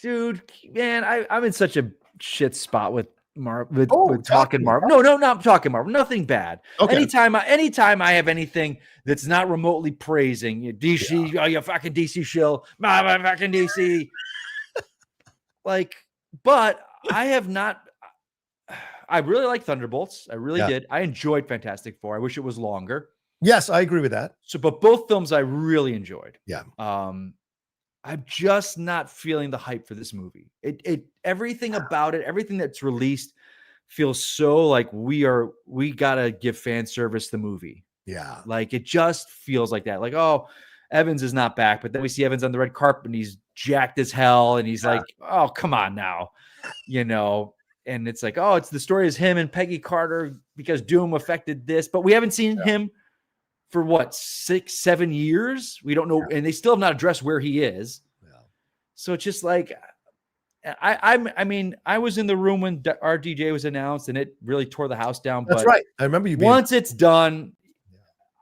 Dude, man, I'm in such a shit spot with Marvel. With talking Marvel. No, not talking Marvel. Nothing bad. Okay. Anytime I have anything that's not remotely praising DC, you fucking DC shill, my fucking DC. But I have not. I really like Thunderbolts. I really did. I enjoyed Fantastic Four. I wish it was longer. Yes, I agree with that. So, but both films I really enjoyed. Yeah. I'm just not feeling the hype for this movie. Everything about it, everything that's released feels so like we gotta give fan service the movie. Yeah. Like it just feels like that. Like, oh, Evans is not back, but then we see Evans on the red carpet and he's jacked as hell. And he's like, oh, come on now, and it's like, oh, it's the story is him and Peggy Carter because Doom affected this, but we haven't seen him for what, 6-7 years? We don't know. And they still have not addressed where he is. Yeah. So it's just like, I was in the room when RDJ was announced and it really tore the house down. That's right. I remember you once it's done,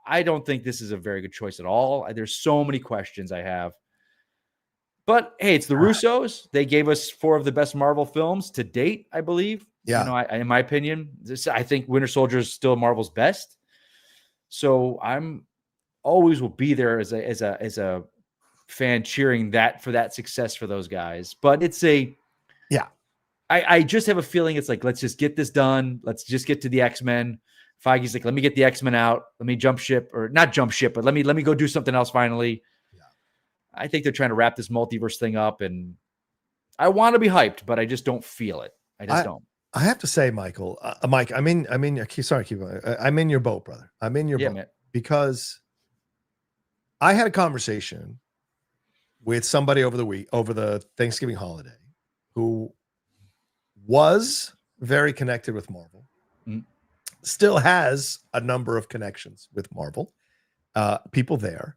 I don't think this is a very good choice at all. There's so many questions I have, but hey, it's the Russos. They gave us 4 of the best Marvel films to date, I believe. Yeah. In my opinion, I think Winter Soldier is still Marvel's best. So I'm always will be there as a fan cheering for that success for those guys. But it's I just have a feeling it's like, let's just get this done. Let's just get to the X-Men. Feige's like, let me get the X-Men out. Let me jump ship, or not jump ship, but let me go do something else finally. Yeah. I think they're trying to wrap this multiverse thing up, and I want to be hyped, but I just don't feel it. I just don't. I have to say, Michael, Mike, I'm in your boat, brother. I'm in your boat, man. Because I had a conversation with somebody over the Thanksgiving holiday who was very connected with Marvel, still has a number of connections with Marvel, people there.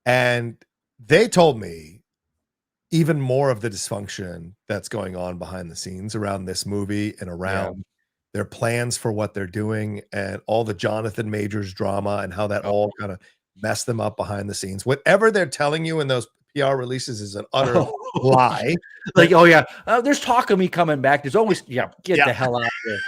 And they told me even more of the dysfunction that's going on behind the scenes around this movie and around their plans for what they're doing and all the Jonathan Majors drama and how that all kind of messed them up behind the scenes. Whatever they're telling you in those PR releases is an utter lie. Like, there's talk of me coming back. There's always, get the hell out of here.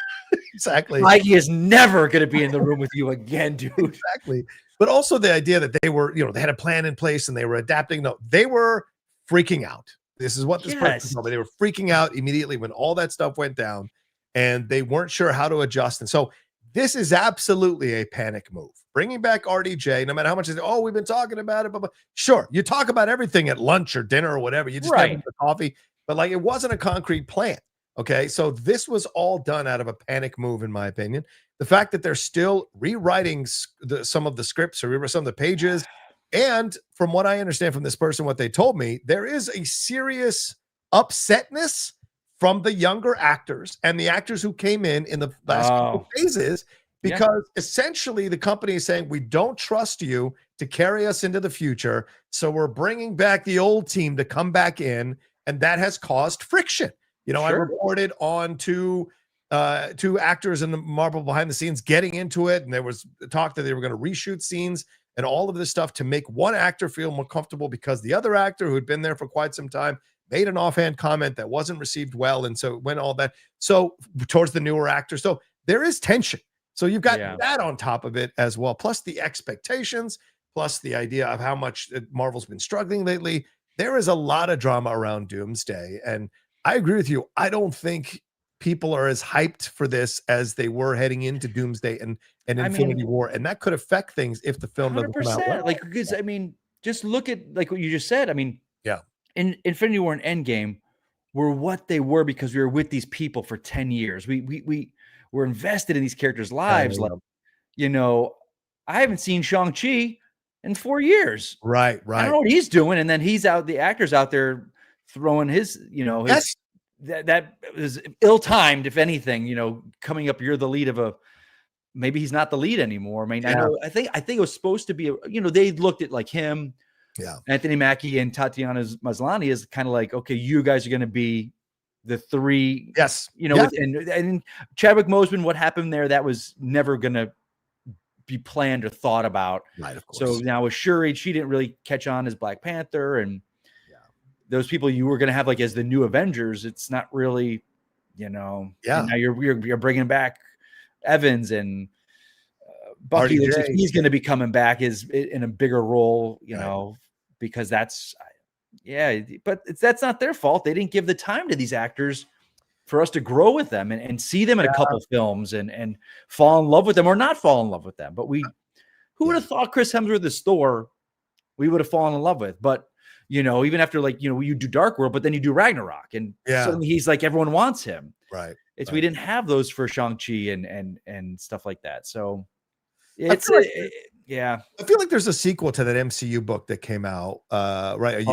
Exactly. Mikey is never going to be in the room with you again, dude. Exactly. But also the idea that they were, they had a plan in place and they were adapting. No, they were freaking out. This is what this person told me. They were freaking out immediately when all that stuff went down and they weren't sure how to adjust. And so this is absolutely a panic move. Bringing back RDJ, no matter how much we've been talking about it. But sure, you talk about everything at lunch or dinner or whatever. You just have the coffee. But it wasn't a concrete plan. Okay, so this was all done out of a panic move, in my opinion. The fact that they're still rewriting some of the scripts or some of the pages, and from what I understand from this person, what they told me, there is a serious upsetness from the younger actors and the actors who came in the last couple phases, because essentially the company is saying, we don't trust you to carry us into the future, so we're bringing back the old team to come back in, and that has caused friction. I reported on two actors in the Marvel behind the scenes getting into it, and there was talk that they were going to reshoot scenes and all of this stuff to make one actor feel more comfortable because the other actor who had been there for quite some time made an offhand comment that wasn't received well. And so it went all that. So towards the newer actor. So there is tension. So you've got that on top of it as well. Plus the expectations, plus the idea of how much Marvel's been struggling lately. There is a lot of drama around Doomsday. And I agree with you. I don't think people are as hyped for this as they were heading into Doomsday and Infinity War. And that could affect things if the film doesn't come out well. Like, because I mean, just look at like what you just said. I mean, yeah, in Infinity War and Endgame were what they were because we were with these people for 10 years. We were invested in these characters' lives. Like, you know, I haven't seen Shang-Chi in 4 years. Right. I don't know what he's doing. And then the actor's out there throwing his, you know, that was ill-timed, if anything, you know, coming up, you're the lead of maybe he's not the lead anymore. I mean, I think it was supposed to be, you know, they looked at like him, Anthony Mackie and Tatiana Maslany as kind of like, okay, you guys are going to be the three, you know, and Chadwick Boseman, what happened there, that was never going to be planned or thought about. Right, of course. So now with Shuri, she didn't really catch on as Black Panther, and those people you were going to have like as the new Avengers, it's not really, you know, and now you're bringing back Evans and Bucky. He's going to be coming back in a bigger role, you know, because that's, but that's not their fault. They didn't give the time to these actors for us to grow with them and see them in a couple films and fall in love with them or not fall in love with them. But who would have thought Chris Hemsworth is Thor, we would have fallen in love with, but you know, even after like, you know, you do Dark World, but then you do Ragnarok and suddenly he's like, everyone wants him. Right. We didn't have those for Shang-Chi and stuff like that. So it's, I feel like there's a sequel to that MCU book that came out, right.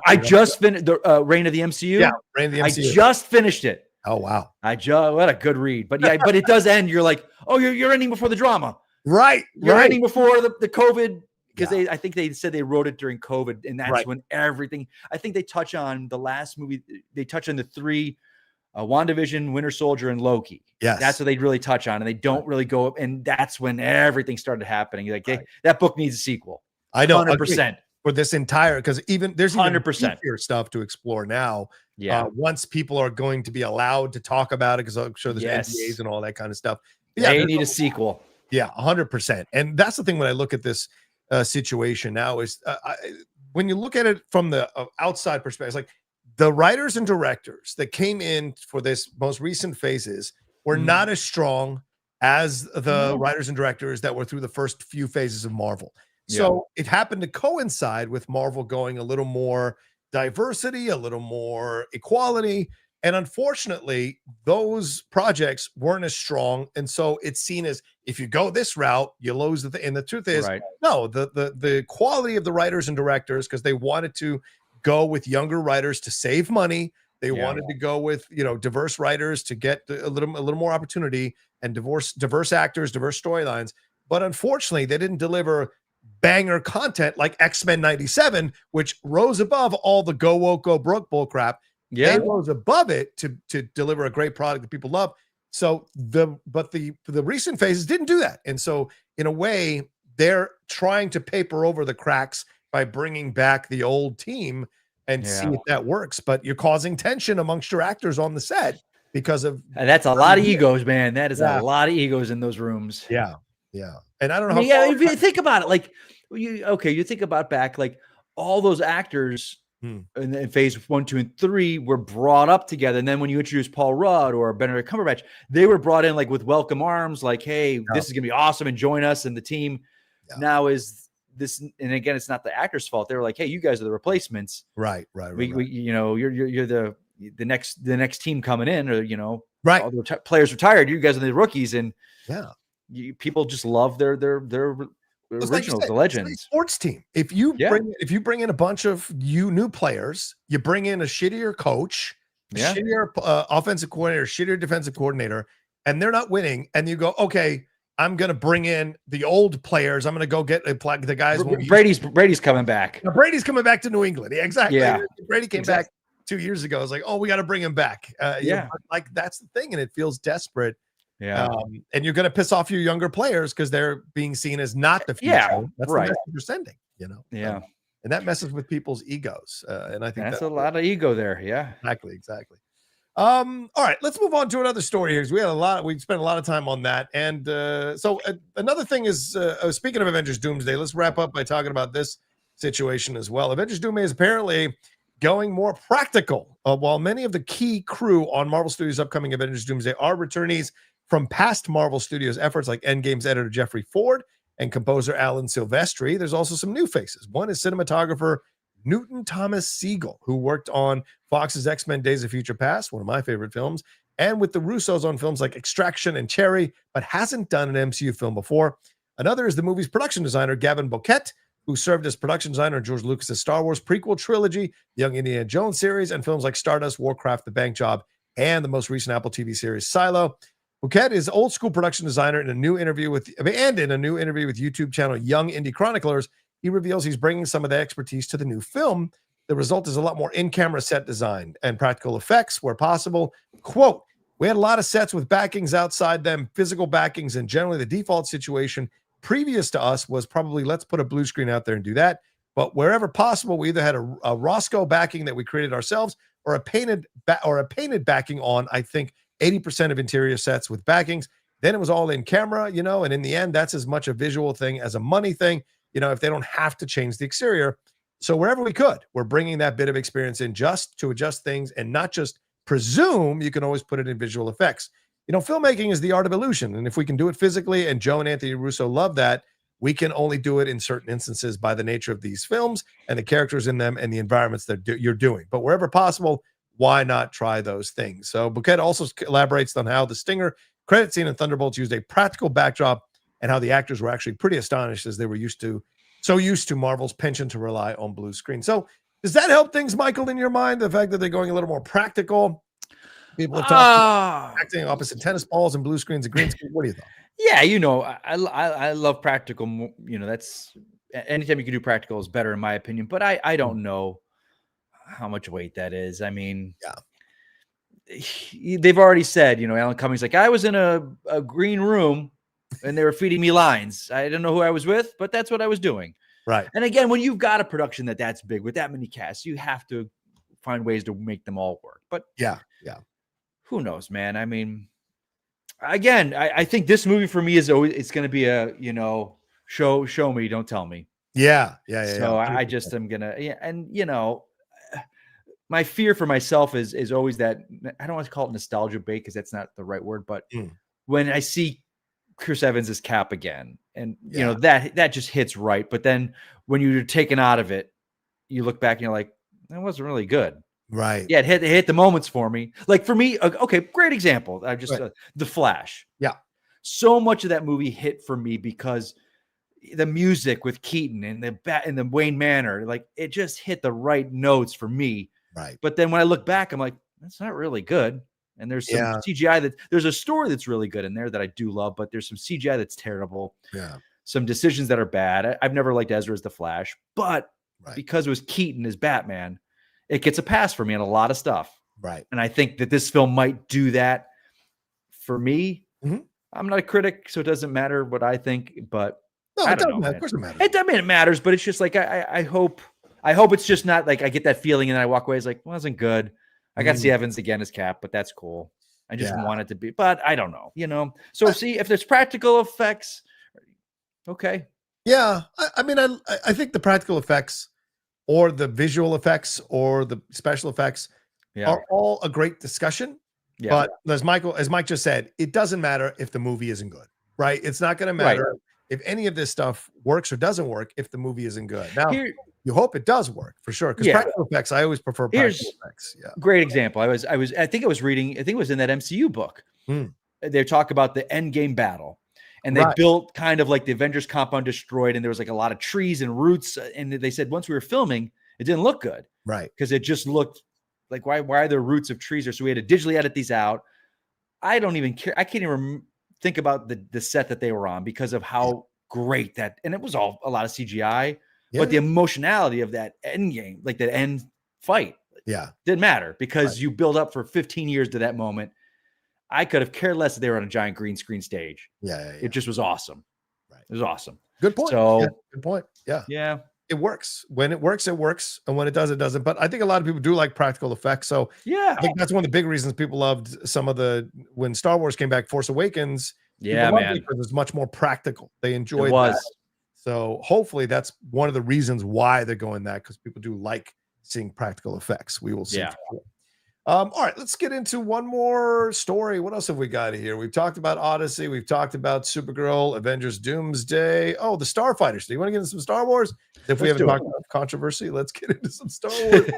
I just finished the Reign of the MCU. Yeah. Reign of the MCU. I just finished it. Oh, wow. What a good read. But but it does end. You're like, oh, you're ending before the drama. Right. You're ending before the COVID. Because I think they said they wrote it during COVID, and that's when everything. I think they touch on the last movie. They touch on the three, WandaVision, Winter Soldier, and Loki. Yes, that's what they really touch on, and they don't really go up. And that's when everything started happening. Like that book needs a sequel. I know, 100% for this entire, because there's 100% stuff to explore now. Yeah, once people are going to be allowed to talk about it, because I'm sure there's NDAs and all that kind of stuff. But they need a sequel. Yeah, 100%. And that's the thing when I look at this situation now is when you look at it from the outside perspective, like the writers and directors that came in for this most recent phases were not as strong as the writers and directors that were through the first few phases of Marvel. So it happened to coincide with Marvel going a little more diversity, a little more equality. And unfortunately, those projects weren't as strong. And so it's seen as if you go this route, you lose the thing. And the truth is, no, the quality of the writers and directors, because they wanted to go with younger writers to save money. They wanted to go with, you know, diverse writers to get a little more opportunity and diverse actors, diverse storylines. But unfortunately, they didn't deliver banger content like X-Men 97, which rose above all the go woke, go broke bull crap. They rose above it to deliver a great product that people love. So the recent phases didn't do that. And so in a way, they're trying to paper over the cracks by bringing back the old team and see if that works. But you're causing tension amongst your actors on the set because of that's a lot of egos, man. That is a lot of egos in those rooms. Yeah. And I don't know how if you think about it, like you think about back, like all those actors in phase 1, 2, and 3 were brought up together. And then when you introduce Paul Rudd or Benedict Cumberbatch, they were brought in like with welcome arms, like, hey, this is gonna be awesome and join us. And the team now is this, and again, it's not the actor's fault. They were like, hey, you guys are the replacements. Right. We you know, you're the next team coming in, or you know, all the players retired. You guys are the rookies, and people just love their originals, the legends. It's a sports team. If you bring in a bunch of new players, you bring in a shittier coach, a shittier offensive coordinator, shittier defensive coordinator, and they're not winning, and you go, okay, I'm going to bring in the old players. I'm going to go get the guys. Brady's coming back. Now, Brady's coming back to New England. Yeah, exactly. Yeah. Brady came back 2 years ago. I was like, oh, we got to bring him back. Like that's the thing, and it feels desperate Yeah. And you're going to piss off your younger players because they're being seen as not the future. Yeah, That's right. the message you're sending, Yeah. and that messes with people's egos. And I think that's a lot of ego there. Yeah. Exactly. All right, let's move on to another story here. We spent a lot of time on that. And so another thing is, speaking of Avengers Doomsday, let's wrap up by talking about this situation as well. Avengers Doomsday is apparently going more practical. While many of the key crew on Marvel Studios' upcoming Avengers Doomsday are returnees from past Marvel Studios efforts, like Endgame's editor Jeffrey Ford and composer Alan Silvestri, there's also some new faces. One is cinematographer Newton Thomas Siegel, who worked on Fox's X-Men Days of Future Past, one of my favorite films, and with the Russos on films like Extraction and Cherry, but hasn't done an MCU film before. Another is the movie's production designer, Gavin Boquette, who served as production designer in George Lucas's Star Wars prequel trilogy, the Young Indiana Jones series, and films like Stardust, Warcraft, The Bank Job, and the most recent Apple TV series, Silo. Boquette is old school production designer. In a new interview with YouTube channel Young Indie Chroniclers, he reveals he's bringing some of the expertise to the new film. The result is a lot more in-camera set design and practical effects where possible. Quote, we had a lot of sets with backings outside them, physical backings, and generally the default situation previous to us was probably let's put a blue screen out there and do that. But wherever possible, we either had a Roscoe backing that we created ourselves or a painted backing on, I think, 80% of interior sets with backings. Then it was all in camera, and in the end, that's as much a visual thing as a money thing, if they don't have to change the exterior. So wherever we could, we're bringing that bit of experience in just to adjust things and not just presume you can always put it in visual effects. Filmmaking is the art of illusion. And if we can do it physically, and Joe and Anthony Russo love that, we can only do it in certain instances by the nature of these films and the characters in them and the environments that you're doing. But wherever possible, why not try those things? So Boquette also elaborates on how the Stinger credit scene in Thunderbolts used a practical backdrop and how the actors were actually pretty astonished as they were used to Marvel's penchant to rely on blue screen. So does that help things, Michael, in your mind? The fact that they're going a little more practical? People are talking about acting opposite tennis balls and blue screens and green screens. What do you think? Yeah, I love practical. That's anytime you can do practical is better in my opinion. But I don't know how much weight that is. I mean, they've already said, Alan Cummings, like, I was in a green room and they were feeding me lines. I didn't know who I was with, but that's what I was doing. Right. And again, when you've got a production that's big with that many casts, you have to find ways to make them all work. But yeah. Who knows, man? I mean, again, I think this movie for me is always, it's going to be a, show me, don't tell me. Yeah. So I just am going to, and my fear for myself is always that, I don't want to call it nostalgia bait because that's not the right word, but when I see Chris Evans' Cap again, and that just hits right. But then when you're taken out of it, you look back and you're like, that wasn't really good. Right. Yeah, it hit the moments for me. Like for me, okay, great example. I just The Flash. Yeah. So much of that movie hit for me because the music with Keaton and the Wayne Manor, like it just hit the right notes for me. Right. But then when I look back, I'm like, that's not really good. And there's some CGI there's a story that's really good in there that I do love, but there's some CGI that's terrible. Yeah. Some decisions that are bad. I've never liked Ezra as the Flash, but because it was Keaton as Batman, it gets a pass for me on a lot of stuff. Right. And I think that this film might do that for me. Mm-hmm. I'm not a critic, so it doesn't matter what I think, but no, I it don't doesn't know. Of course it matters. It matters, but it's just like, I hope it's just not like I get that feeling and then I walk away. It's like, wasn't good. I got to see Evans again as Cap, but that's cool. I just want it to be, but I don't know, So see if there's practical effects. Okay. Yeah. I mean, I think the practical effects or the visual effects or the special effects are all a great discussion. Yeah. But as Mike just said, it doesn't matter if the movie isn't good, right? It's not going to matter if any of this stuff works or doesn't work if the movie isn't good. Now, you hope it does work for sure. Because practical effects, I always prefer practical effects. Yeah. Great example. I think I was reading, I think it was in that MCU book. They talk about the Endgame battle. And they built kind of like the Avengers compound destroyed, and there was like a lot of trees and roots. And they said once we were filming, it didn't look good. Right. Because it just looked like, why are there roots of trees there? So we had to digitally edit these out. I don't even care. I can't even think about the set that they were on because of how great that, and it was all a lot of CGI, but the emotionality of that end game, like that end fight, didn't matter because you build up for 15 years to that moment. I could have cared less if they were on a giant green screen stage. Yeah. It just was awesome. Right. It was awesome. Good point. So good point. Yeah. Yeah. It works. When it works, it works. And when it does, it doesn't. But I think a lot of people do like practical effects. So yeah, I think that's one of the big reasons people loved some of when Star Wars came back, Force Awakens. Yeah, man. Because it's much more practical. They enjoyed that. So hopefully that's one of the reasons why they're going that, because people do like seeing practical effects. We will see. Yeah. All right, let's get into one more story. What else have we got here? We've talked about Odyssey. We've talked about Supergirl, Avengers, Doomsday. Oh, the Starfighter. So you want to get into some Star Wars? If we haven't talked about controversy, let's get into some Star Wars.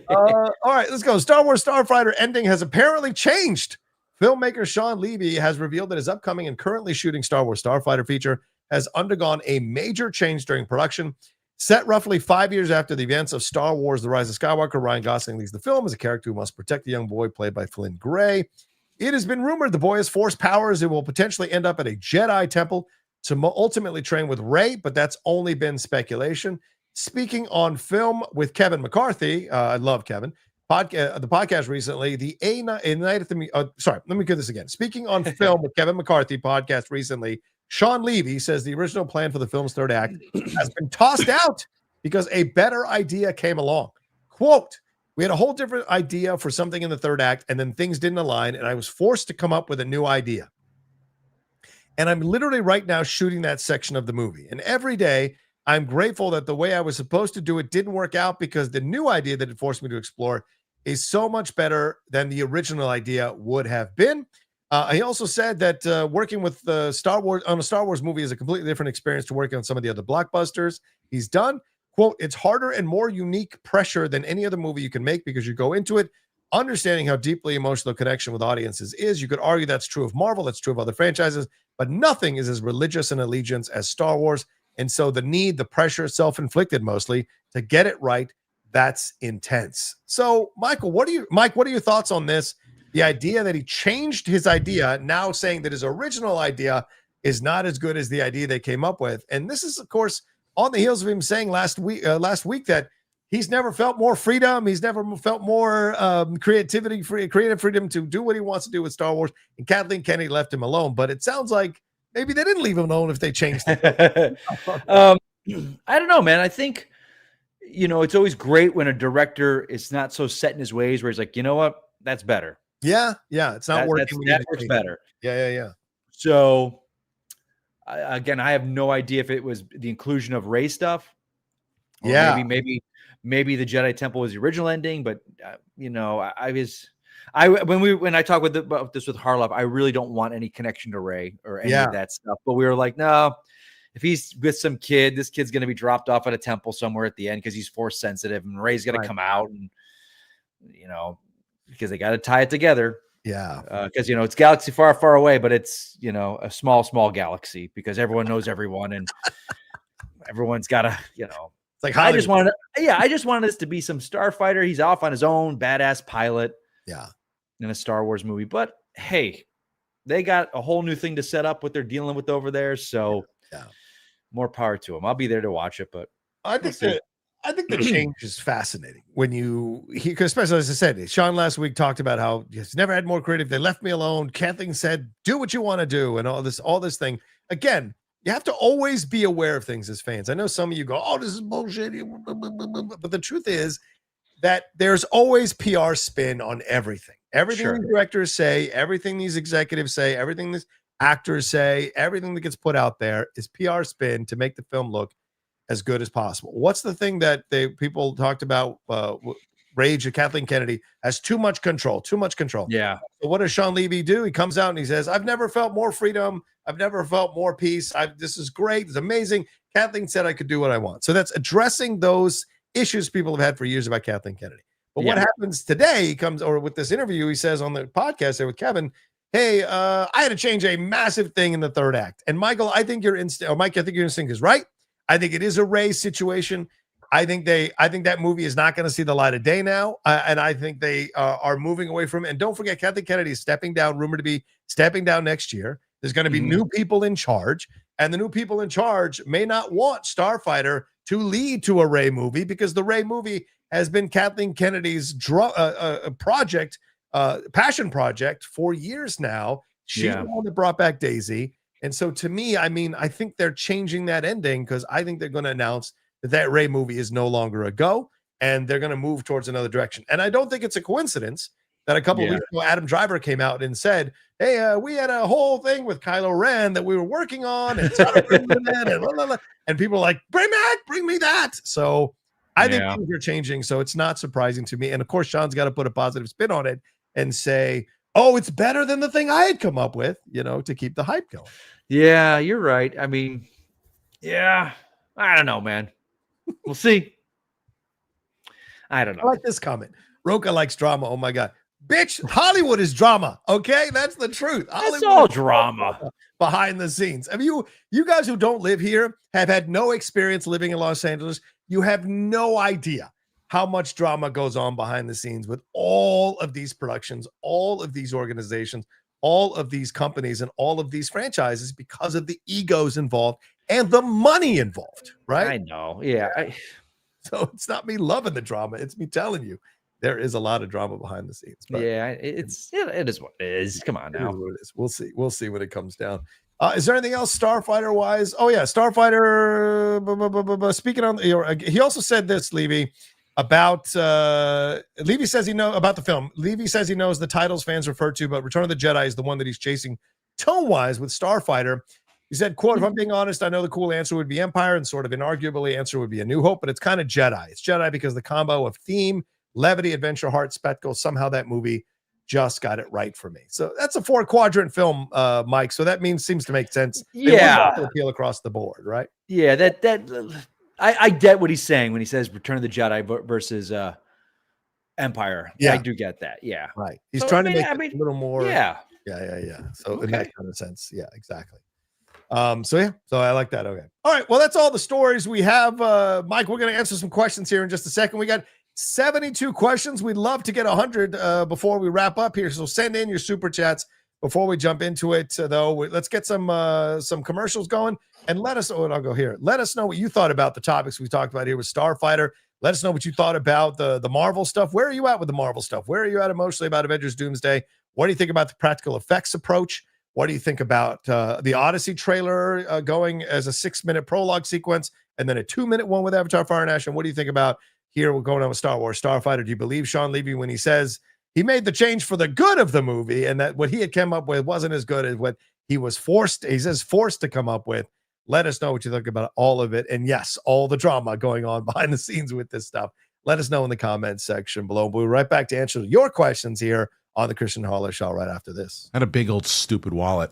All right, let's go. Star Wars Starfighter ending has apparently changed. Filmmaker Sean Levy has revealed that his upcoming and currently shooting Star Wars Starfighter feature has undergone a major change during production. Set roughly 5 years after the events of Star Wars The Rise of Skywalker, Ryan Gosling leads the film as a character who must protect the young boy played by Flynn Gray. It has been rumored the boy has force powers and will potentially end up at a Jedi temple to ultimately train with Rey, but that's only been speculation. Speaking on film with Kevin McCarthy, I love Kevin, the podcast recently, let me get this again. Speaking on film with Kevin McCarthy podcast recently, Sean Levy says the original plan for the film's third act has been tossed out because a better idea came along. Quote, we had a whole different idea for something in the third act, and then things didn't align, and I was forced to come up with a new idea. And I'm literally right now shooting that section of the movie. And every day, I'm grateful that the way I was supposed to do it didn't work out, because the new idea that it forced me to explore is so much better than the original idea would have been. He also said that working with Star Wars on a Star Wars movie is a completely different experience to working on some of the other blockbusters he's done. Quote, it's harder and more unique pressure than any other movie you can make, because you go into it understanding how deeply emotional connection with audiences is. You could argue that's true of Marvel, that's true of other franchises, but nothing is as religious an allegiance as Star Wars. And so the pressure, self-inflicted mostly, to get it right, that's intense. So, Mike, what are your thoughts on this? The idea that he changed his idea, now saying that his original idea is not as good as the idea they came up with. And this is, of course, on the heels of him saying last week that he's never felt more freedom. He's never felt more creative freedom to do what he wants to do with Star Wars. And Kathleen Kennedy left him alone. But it sounds like maybe they didn't leave him alone if they changed it. I don't know, man. I think, it's always great when a director is not so set in his ways, where he's like, you know what, that's better. Yeah. It's not working. That works better. Yeah. So, I have no idea if it was the inclusion of Rey stuff. Or maybe the Jedi Temple was the original ending, but when I talk about this with Harloff, I really don't want any connection to Rey or any of that stuff. But we were like, no, if he's with some kid, this kid's going to be dropped off at a temple somewhere at the end because he's force sensitive, and Rey's going to come out, and because they got to tie it together. Yeah. Because, it's galaxy far, far away, but it's, a small, small galaxy, because everyone knows everyone, and everyone's got to, it's like, I just wanted this to be some Starfighter. He's off on his own, badass pilot. Yeah. In a Star Wars movie. But hey, they got a whole new thing to set up what they're dealing with over there. So more power to them. I'll be there to watch it, but I think the change is fascinating because especially as I said, Sean last week talked about how he's never had more creative. They left me alone. Kathleen said, do what you want to do. And all this thing. Again, you have to always be aware of things as fans. I know some of you go, oh, this is bullshit. But the truth is that there's always PR spin on everything. Everything the directors say, everything these executives say, everything these actors say, everything that gets put out there is PR spin to make the film look as good as possible. What's the thing that people talked about? Rage of Kathleen Kennedy has too much control. Yeah. So what does Sean Levy do? He comes out and he says, I've never felt more freedom. I've never felt more peace. This is great. It's amazing. Kathleen said I could do what I want. So that's addressing those issues people have had for years about Kathleen Kennedy. But what happens today, with this interview, he says on the podcast there with Kevin, hey, I had to change a massive thing in the third act. And Mike, I think your instinct is right. I think it is a Rey situation. I think that movie is not going to see the light of day now. And I think they are moving away from it. And don't forget, Kathleen Kennedy is stepping down, rumored to be stepping down next year. There's going to be new people in charge, and the new people in charge may not want Starfighter to lead to a Rey movie, because the Rey movie has been Kathleen Kennedy's project passion project for years now. She's the one that brought back Daisy. And so to me, I mean, I think they're changing that ending because I think they're going to announce that Rey movie is no longer a go and they're going to move towards another direction. And I don't think it's a coincidence that a couple of weeks ago, Adam Driver came out and said, hey, we had a whole thing with Kylo Ren that we were working on and people are like, bring me that. So I think things are changing. So it's not surprising to me. And of course, Sean's got to put a positive spin on it and say, oh, it's better than the thing I had come up with, to keep the hype going. Yeah, you're right. I mean, I don't know, man. We'll see. I don't know. I like this comment. Roca likes drama. Oh my God. Bitch, Hollywood is drama. Okay. That's the truth. It's all drama behind the scenes. I mean, you guys who don't live here have had no experience living in Los Angeles. You have no idea how much drama goes on behind the scenes with all of these productions, all of these organizations, all of these companies, and all of these franchises because of the egos involved and the money involved, right? I know. Yeah. So it's not me loving the drama. It's me telling you there is a lot of drama behind the scenes. But it is what it is. Come on now. It is. We'll see. We'll see when it comes down. Is there anything else Starfighter wise? Oh yeah, Starfighter. Speaking on, he also said this, Levy, about Levy says he knows about the film. Levy says he knows the titles fans refer to, but Return of the Jedi is the one that he's chasing tone wise with Starfighter. He said, quote, if I'm being honest, I know the cool answer would be Empire and sort of inarguably answer would be A New Hope, but it's kind of Jedi. It's Jedi because the combo of theme, levity, adventure, heart, spectacle, somehow that movie just got it right for me. So that's a 4-quadrant film, Mike. So that seems to make sense. Appeal across the board, right? Yeah, I get what he's saying when he says Return of the Jedi versus Empire. Yeah, I do get that. Yeah, right. He's trying to make it a little more. Yeah. So in that kind of sense, yeah, exactly. So I like that. Okay. All right. Well, that's all the stories we have. Mike, we're going to answer some questions here in just a second. We got 72 questions. We'd love to get 100 before we wrap up here. So send in your super chats before we jump into it. Though, let's get some commercials going and let us. I'll go here. Let us know what you thought about the topics we talked about here with Starfighter. Let us know what you thought about the Marvel stuff. Where are you at with the Marvel stuff? Where are you at emotionally about Avengers Doomsday? What do you think about the practical effects approach? What do you think about the Odyssey trailer going as a 6-minute prologue sequence and then a 2-minute one with Avatar Fire and Ash? And what do you think about here we're going on with Star Wars Starfighter? Do you believe Sean Levy when he says he made the change for the good of the movie and that what he had come up with wasn't as good as what he was forced to come up with? Let us know what you think about all of it. And yes, all the drama going on behind the scenes with this stuff. Let us know in the comments section below. We'll be right back to answer your questions here on the Kristian Harloff Show right after this. I had a big old stupid wallet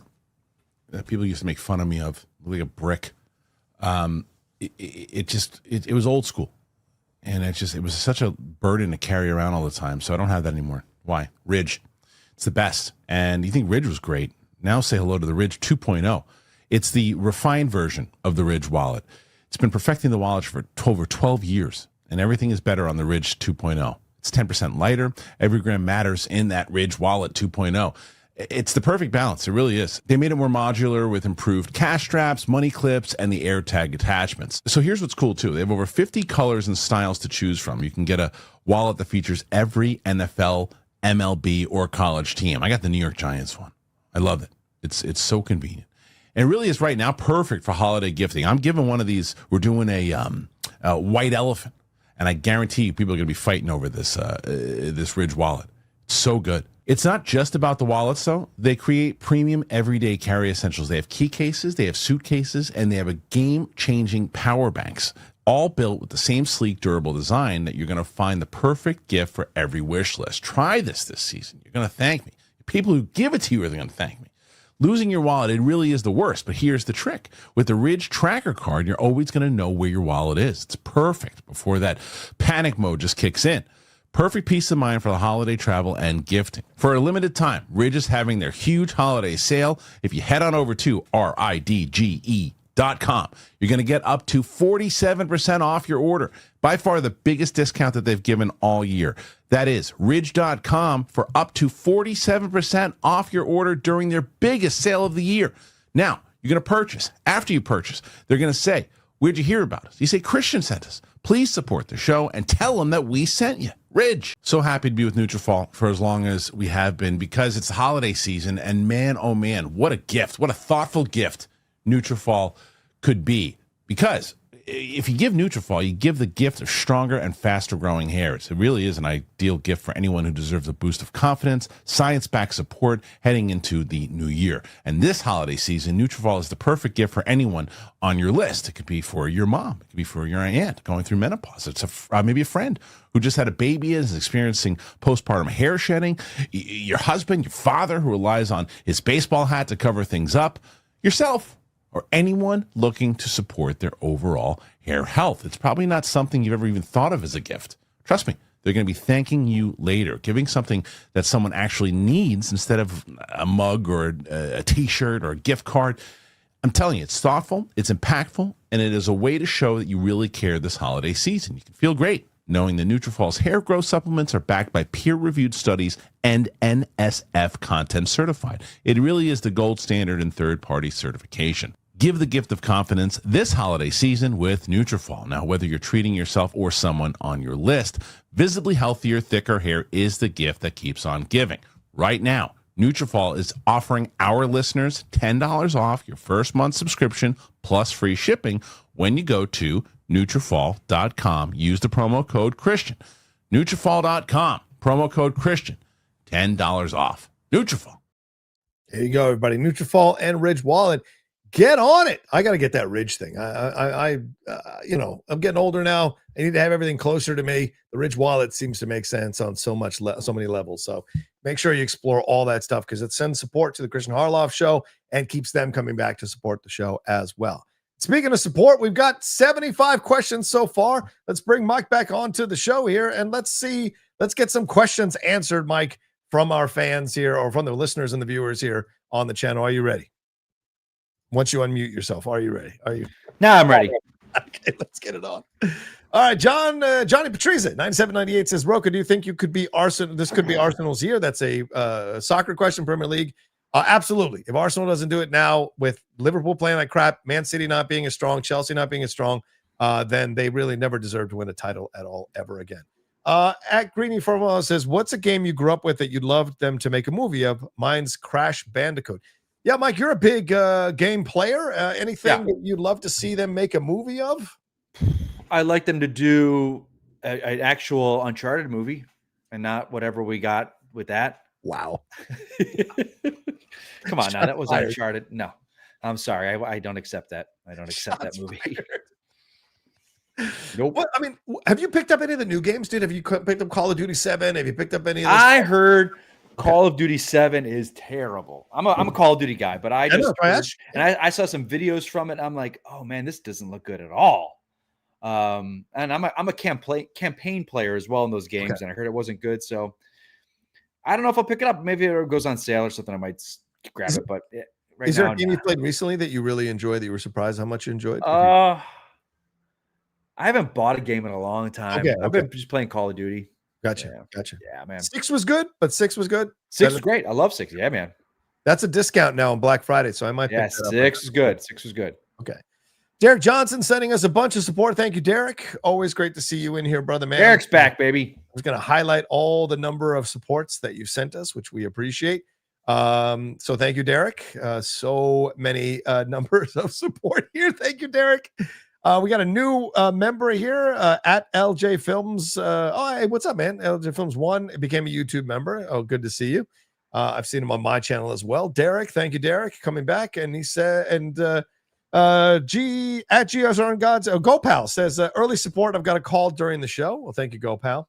that people used to make fun of me of, like a brick. It was old school. And it was such a burden to carry around all the time. So I don't have that anymore. Why? Ridge. It's the best. And you think Ridge was great. Now say hello to the Ridge 2.0. It's the refined version of the Ridge wallet. It's been perfecting the wallet for over 12 years. And everything is better on the Ridge 2.0. It's 10% lighter. Every gram matters in that Ridge wallet 2.0. It's the perfect balance. It really is. They made it more modular with improved cash straps, money clips, and the AirTag attachments. So here's what's cool, too. They have over 50 colors and styles to choose from. You can get a wallet that features every NFL, MLB, or college team. I got the New York Giants one. I love it. It's so convenient. And it really is right now perfect for holiday gifting. I'm giving one of these. We're doing a white elephant. And I guarantee you people are going to be fighting over this Ridge wallet. It's so good. It's not just about the wallets, though. They create premium everyday carry essentials. They have key cases, they have suitcases, and they have a game-changing power banks, all built with the same sleek, durable design that you're going to find the perfect gift for every wish list. Try this season. You're going to thank me. People who give it to you are going to thank me. Losing your wallet, it really is the worst, but here's the trick. With the Ridge Tracker card, you're always going to know where your wallet is. It's perfect before that panic mode just kicks in. Perfect peace of mind for the holiday travel and gifting. For a limited time, Ridge is having their huge holiday sale. If you head on over to ridge.com, you're going to get up to 47% off your order. By far the biggest discount that they've given all year. That is ridge.com for up to 47% off your order during their biggest sale of the year. Now, you're going to purchase. After you purchase, they're going to say, where'd you hear about us? You say, Kristian sent us. Please support the show and tell them that we sent you. Ridge. So happy to be with Nutrafol for as long as we have been because it's the holiday season, and man, oh man, what a gift, what a thoughtful gift Nutrafol could be. Because if you give Nutrafol, you give the gift of stronger and faster growing hairs. It really is an ideal gift for anyone who deserves a boost of confidence, science-backed support heading into the new year. And this holiday season, Nutrafol is the perfect gift for anyone on your list. It could be for your mom. It could be for your aunt going through menopause. It's maybe a friend who just had a baby and is experiencing postpartum hair shedding. Your husband, your father who relies on his baseball hat to cover things up. Yourself. Or anyone looking to support their overall hair health. It's probably not something you've ever even thought of as a gift. Trust me, they're going to be thanking you later, giving something that someone actually needs instead of a mug or a t-shirt or a gift card. I'm telling you, it's thoughtful, it's impactful, and it is a way to show that you really care this holiday season. You can feel great knowing that Nutrafol's hair growth supplements are backed by peer-reviewed studies and NSF content certified. It really is the gold standard in third-party certification. Give the gift of confidence this holiday season with Nutrafol. Now, whether you're treating yourself or someone on your list, visibly healthier, thicker hair is the gift that keeps on giving. Right now, Nutrafol is offering our listeners $10 off your first month subscription plus free shipping when you go to Nutrafol.com. Use the promo code Kristian. Nutrafol.com, promo code Kristian. $10 off. Nutrafol. There you go, everybody. Nutrafol and Ridge Wallet. Get on it. I got to get that Ridge thing. I'm getting older now. I need to have everything closer to me. The Ridge Wallet seems to make sense on so many levels. So make sure you explore all that stuff because it sends support to the Kristian Harloff show and keeps them coming back to support the show as well. Speaking of support, we've got 75 questions so far. Let's bring Mike back onto the show here and let's get some questions answered, Mike, from our fans here or from the listeners and the viewers here on the channel. Are you ready? Once you unmute yourself, are you ready? Are you? Now I'm ready. Okay, let's get it on. All right, Johnny Patrizia, 9798 says, Roka, do you think you could be Arsenal? This could be Arsenal's year. That's a soccer question, Premier League. Absolutely. If Arsenal doesn't do it now with Liverpool playing like crap, Man City not being as strong, Chelsea not being as strong, then they really never deserve to win a title at all ever again. At Greeny Formula says, what's a game you grew up with that you'd love them to make a movie of? Mine's Crash Bandicoot. Yeah, Mike, you're a big game player. Anything that you'd love to see them make a movie of? I'd like them to do an actual Uncharted movie and not whatever we got with that. Wow. Come on now. That was Uncharted. No, I'm sorry. I don't accept that. I don't accept that movie. Nope. What? I mean, have you picked up any of the new games, dude? Have you picked up Call of Duty 7? Have you picked up any of this? I heard Call of Duty 7 is terrible. I'm a Call of Duty guy, but I saw some videos from it. And I'm like, oh man, this doesn't look good at all. And I'm a campaign player as well in those games, and I heard it wasn't good. So I don't know if I'll pick it up. Maybe it goes on sale or something. I might grab it. But right is there a game you played recently that you really enjoyed? That you were surprised how much you enjoyed? I haven't bought a game in a long time. I've been just playing Call of Duty. Gotcha. Yeah, man. 6 was good, but 6 was good. 6 was great. I love 6. Yeah, man. That's a discount now on Black Friday, so I might. Yeah, 6 is good. 6 was good. Okay. Derek Johnson sending us a bunch of support. Thank you, Derek. Always great to see you in here, brother man. Derek's back, baby. I was going to highlight all the number of supports that you've sent us, which we appreciate. So thank you, Derek. So many numbers of support here. Thank you, Derek. We got a new member here at LJ Films. Hey, what's up, man? LJ Films 1 became a YouTube member. Oh, good to see you. I've seen him on my channel as well. Derek, thank you, Derek, coming back. And he said, and G at GSR Gods, GoPal says, early support. I've got a call during the show. Well, thank you, GoPal.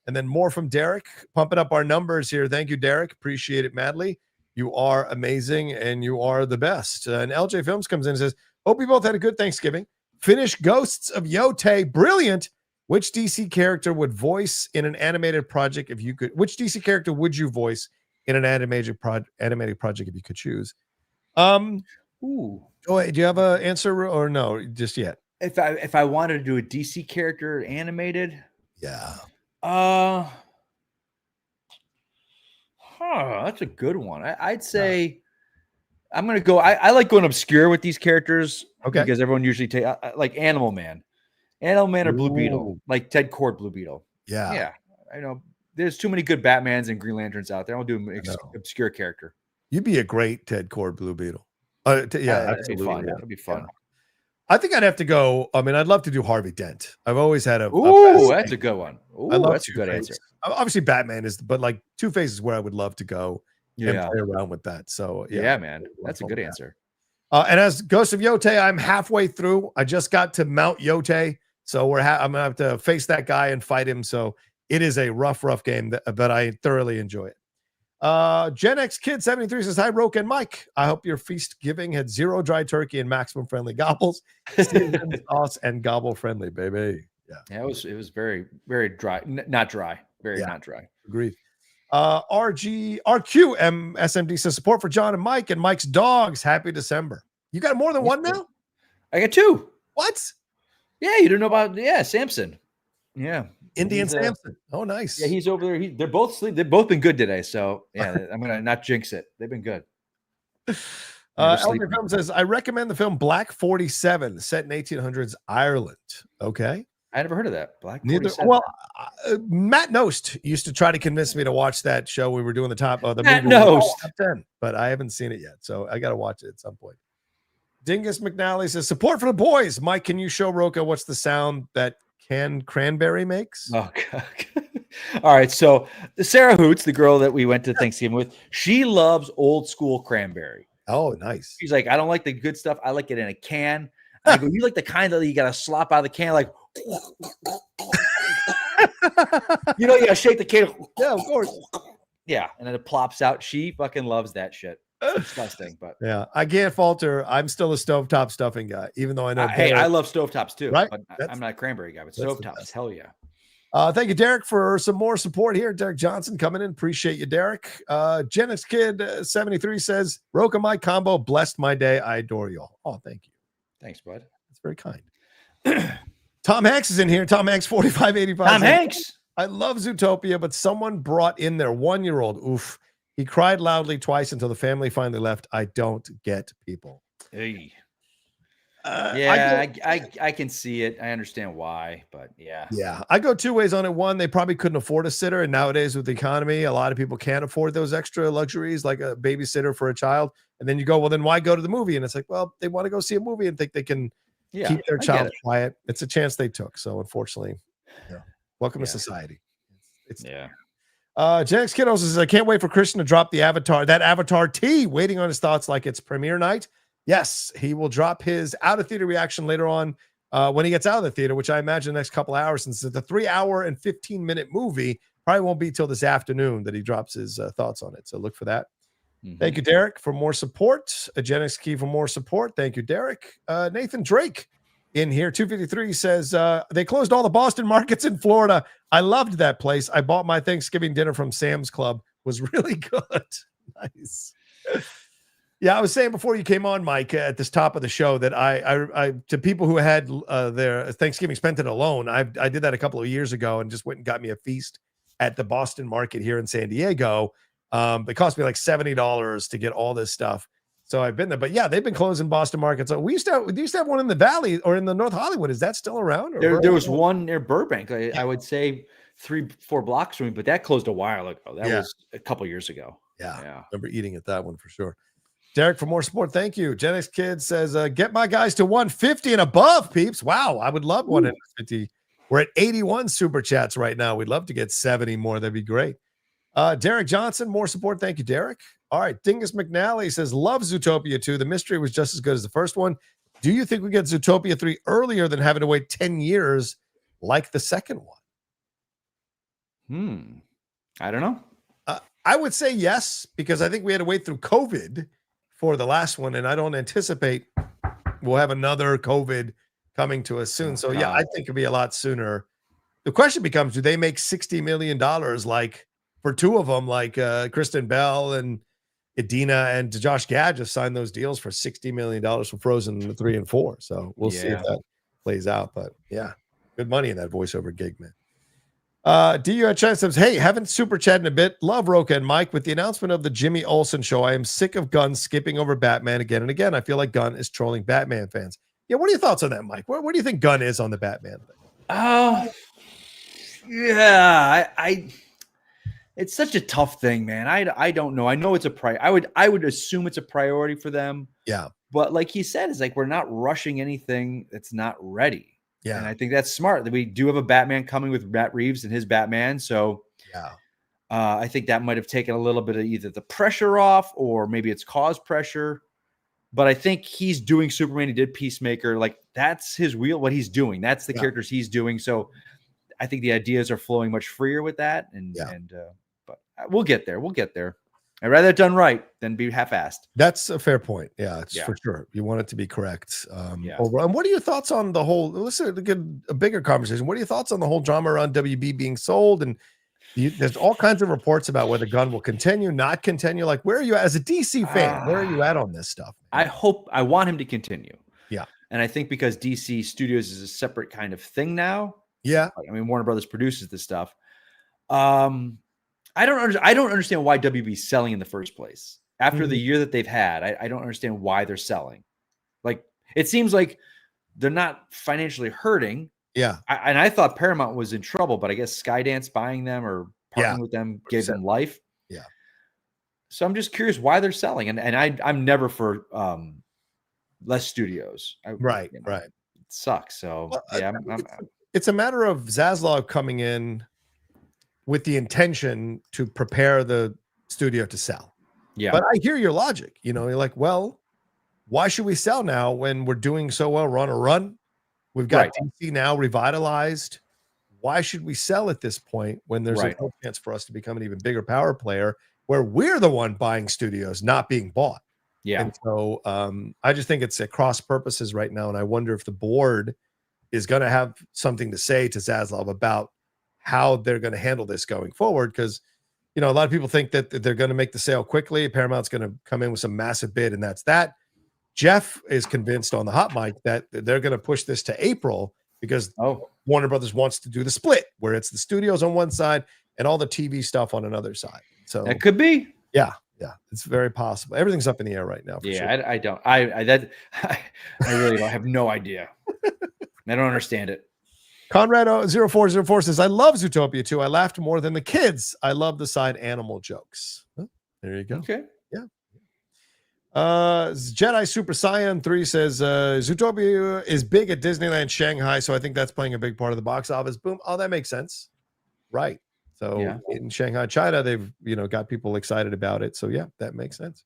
And then more from Derek, pumping up our numbers here. Thank you, Derek. Appreciate it madly. You are amazing and you are the best. And LJ Films comes in and says, hope you both had a good Thanksgiving. Finish Ghosts of Yote. Brilliant. Which DC character would voice in an animated project if you could? Which DC character would you voice in an animated project if you could choose? Ooh. Oh, wait, do you have an answer or no? Just yet. If I wanted to do a DC character animated, yeah. That's a good one. I'd say I'm gonna go. I like going obscure with these characters. Okay. Because everyone usually take like Animal Man or Blue Beetle, like Ted Kord Blue Beetle. Yeah. I know there's too many good Batmans and Green Lanterns out there. I'll do an obscure character. You'd be a great Ted Kord Blue Beetle. That'd be fun. That'd be fun. I think I'd have to go. I mean, I'd love to do Harvey Dent. I've always had that's a good one. That's a good answer. Obviously, Batman is, but like Two-Face is where I would love to go and play around with that. So yeah man, that's a good answer. And as Ghost of Yote, I'm halfway through. I just got to Mount Yote, so I'm gonna have to face that guy and fight him. So it is a rough game, but I thoroughly enjoy it. Gen X Kid 73 says, hi, Roke and Mike. I hope your feast giving had 0 dry turkey and maximum friendly gobbles, seasoned sauce and gobble friendly, baby. Yeah, it was very, very dry. Not dry. Not dry. Agreed. RQM SMD says, support for John and Mike's dogs. Happy December. You got more than one now? I got 2. What? Yeah, you don't know about Samson. Yeah. Indian Samson. Oh, nice. Yeah, he's over there. They're both asleep. They've both been good today. So yeah, I'm gonna not jinx it. They've been good. Elder Film says, I recommend the film Black 47, set in 1800s Ireland. Okay. I never heard of that. Black 47. Well, Matt Nost used to try to convince me to watch that show. We were doing the top of the Matt Nost. Top 10, but I haven't seen it yet. So I got to watch it at some point. Dingus McNally says, support for the boys. Mike, can you show Roka what's the sound that canned cranberry makes? Oh, God. All right. So Sarah Hoots, the girl that we went to Thanksgiving with, she loves old school cranberry. Oh, nice. She's like, I don't like the good stuff. I like it in a can. I go, you like the kind that you got to slop out of the can, like, you got to shake the can. Yeah, of course. Yeah. And then it plops out. She fucking loves that shit. Disgusting, but yeah, I can't falter. I'm still a stovetop stuffing guy, even though I know. Hey, I love stovetops too. Right? But I'm not a cranberry guy, but stovetops, hell yeah. Thank you, Derek, for some more support here. Derek Johnson coming in. Appreciate you, Derek. Gen X Kid 73 says, Roka, my combo blessed my day. I adore you all. Oh, thank you. Thanks, bud. That's very kind. Tom Hanks is in here. Tom Hanks 4585. Tom Hanks. I love Zootopia, but someone brought in their 1-year-old. Oof. He cried loudly twice until the family finally left. I don't get people. Hey. I can see it. I understand why, but yeah. Yeah. I go 2 ways on it. One, they probably couldn't afford a sitter. And nowadays with the economy, a lot of people can't afford those extra luxuries like a babysitter for a child. And then you go, well, then why go to the movie? And it's like, well, they want to go see a movie and think they can keep their child quiet. It's a chance they took. So unfortunately, welcome to society. Gen X Kiddo says, I can't wait for Kristian to drop that Avatar T, waiting on his thoughts like it's premiere night. Yes, he will drop his out of theater reaction later on when he gets out of the theater, which I imagine the next couple hours, since it's a 3-hour and 15-minute movie, probably won't be till this afternoon that he drops his thoughts on it. So look for that. Mm-hmm. Thank you, Derek, for more support. Gen X Key for more support. Thank you, Derek. Nathan Drake in here, 253 says, they closed all the Boston markets in Florida. I loved that place. I bought my Thanksgiving dinner from Sam's Club. Was really good. Nice. Yeah, I was saying before you came on, Mike, at this top of the show that I to people who had their Thanksgiving spent it alone, I did that a couple of years ago and just went and got me a feast at the Boston market here in San Diego. It cost me like $70 to get all this stuff. So I've been there, but yeah, they've been closing Boston markets. So we used to have one in the Valley or in the North Hollywood. Is that still around? There was one near Burbank. I would say 3-4 blocks from me, but that closed a while ago. That was a couple years ago. Yeah. I remember eating at that one for sure. Derek, for more support, thank you. Gen X Kid says, get my guys to 150 and above, peeps. Wow, I would love 150. We're at 81 super chats right now. We'd love to get 70 more. That'd be great. Derek Johnson, more support. Thank you, Derek. All right. Dingus McNally says, love Zootopia 2. The mystery was just as good as the first one. Do you think we get Zootopia 3 earlier than having to wait 10 years like the second one? I don't know. I would say yes, because I think we had to wait through COVID for the last one, and I don't anticipate we'll have another COVID coming to us soon. So, yeah, I think it'll be a lot sooner. The question becomes, do they make $60 million like for 2 of them, like Kristen Bell and Idina and Josh Gad just signed those deals for $60 million for Frozen 3 and 4. So we'll see if that plays out. But yeah, good money in that voiceover gig, man. DU Chance says, hey, haven't super chatting a bit. Love Roka and Mike. With the announcement of the Jimmy Olsen show, I am sick of Gunn skipping over Batman again and again. I feel like Gunn is trolling Batman fans. Yeah, what are your thoughts on that, Mike? What do you think Gunn is on the Batman thing? Yeah, I it's such a tough thing, man. I don't know. I know it's a I would assume it's a priority for them. Yeah. But like he said, it's like we're not rushing anything that's not ready. Yeah. And I think that's smart that we do have a Batman coming with Matt Reeves and his Batman. So Yeah. I think that might have taken a little bit of either the pressure off or maybe it's caused pressure. But I think he's doing Superman. He did Peacemaker. Like that's his wheel, what he's doing. That's the characters he's doing. So I think the ideas are flowing much freer with that. But we'll get there. We'll get there. I'd rather it done right than be half-assed. That's a fair point. Yeah, it's for sure. You want it to be correct. Overall. And what are your thoughts on the whole? Let's get a bigger conversation. What are your thoughts on the whole drama around WB being sold? And there's all kinds of reports about whether Gunn will continue, not continue. Like, where are you as a DC fan? Where are you at on this stuff? Man? I want him to continue. Yeah, and I think because DC Studios is a separate kind of thing now. Yeah, I mean Warner Brothers produces this stuff. I don't understand why WB is selling in the first place. After the year that they've had, I don't understand why they're selling. Like, it seems like they're not financially hurting. Yeah. And I thought Paramount was in trouble, but I guess Skydance buying them or partnering with them gave them life. Yeah. So I'm just curious why they're selling. And I'm never for less studios. Right. It sucks. So, it's a matter of Zaslav coming in with the intention to prepare the studio to sell. Yeah. But I hear your logic. You're like, well, why should we sell now when we're doing so well? We're on a run. We've got DC now revitalized. Why should we sell at this point when there's a chance for us to become an even bigger power player where we're the one buying studios, not being bought? Yeah. And so I just think it's at cross purposes right now. And I wonder if the board is going to have something to say to Zaslav about how they're going to handle this going forward. Because, a lot of people think that they're going to make the sale quickly. Paramount's going to come in with some massive bid, and that's that. Jeff is convinced on the hot mic that they're going to push this to April because Warner Brothers wants to do the split where it's the studios on one side and all the TV stuff on another side. So it could be. Yeah. It's very possible. Everything's up in the air right now. Sure. I don't. I really don't have no idea. I don't understand it. Conrad 0404 says, I love Zootopia too. I laughed more than the kids. I love the side animal jokes. Huh? There you go. Okay. Yeah. Jedi Super Saiyan 3 says, Zootopia is big at Disneyland Shanghai, so I think that's playing a big part of the box office. Boom. Oh, that makes sense. Right. So in Shanghai, China, they've, got people excited about it. So yeah, that makes sense.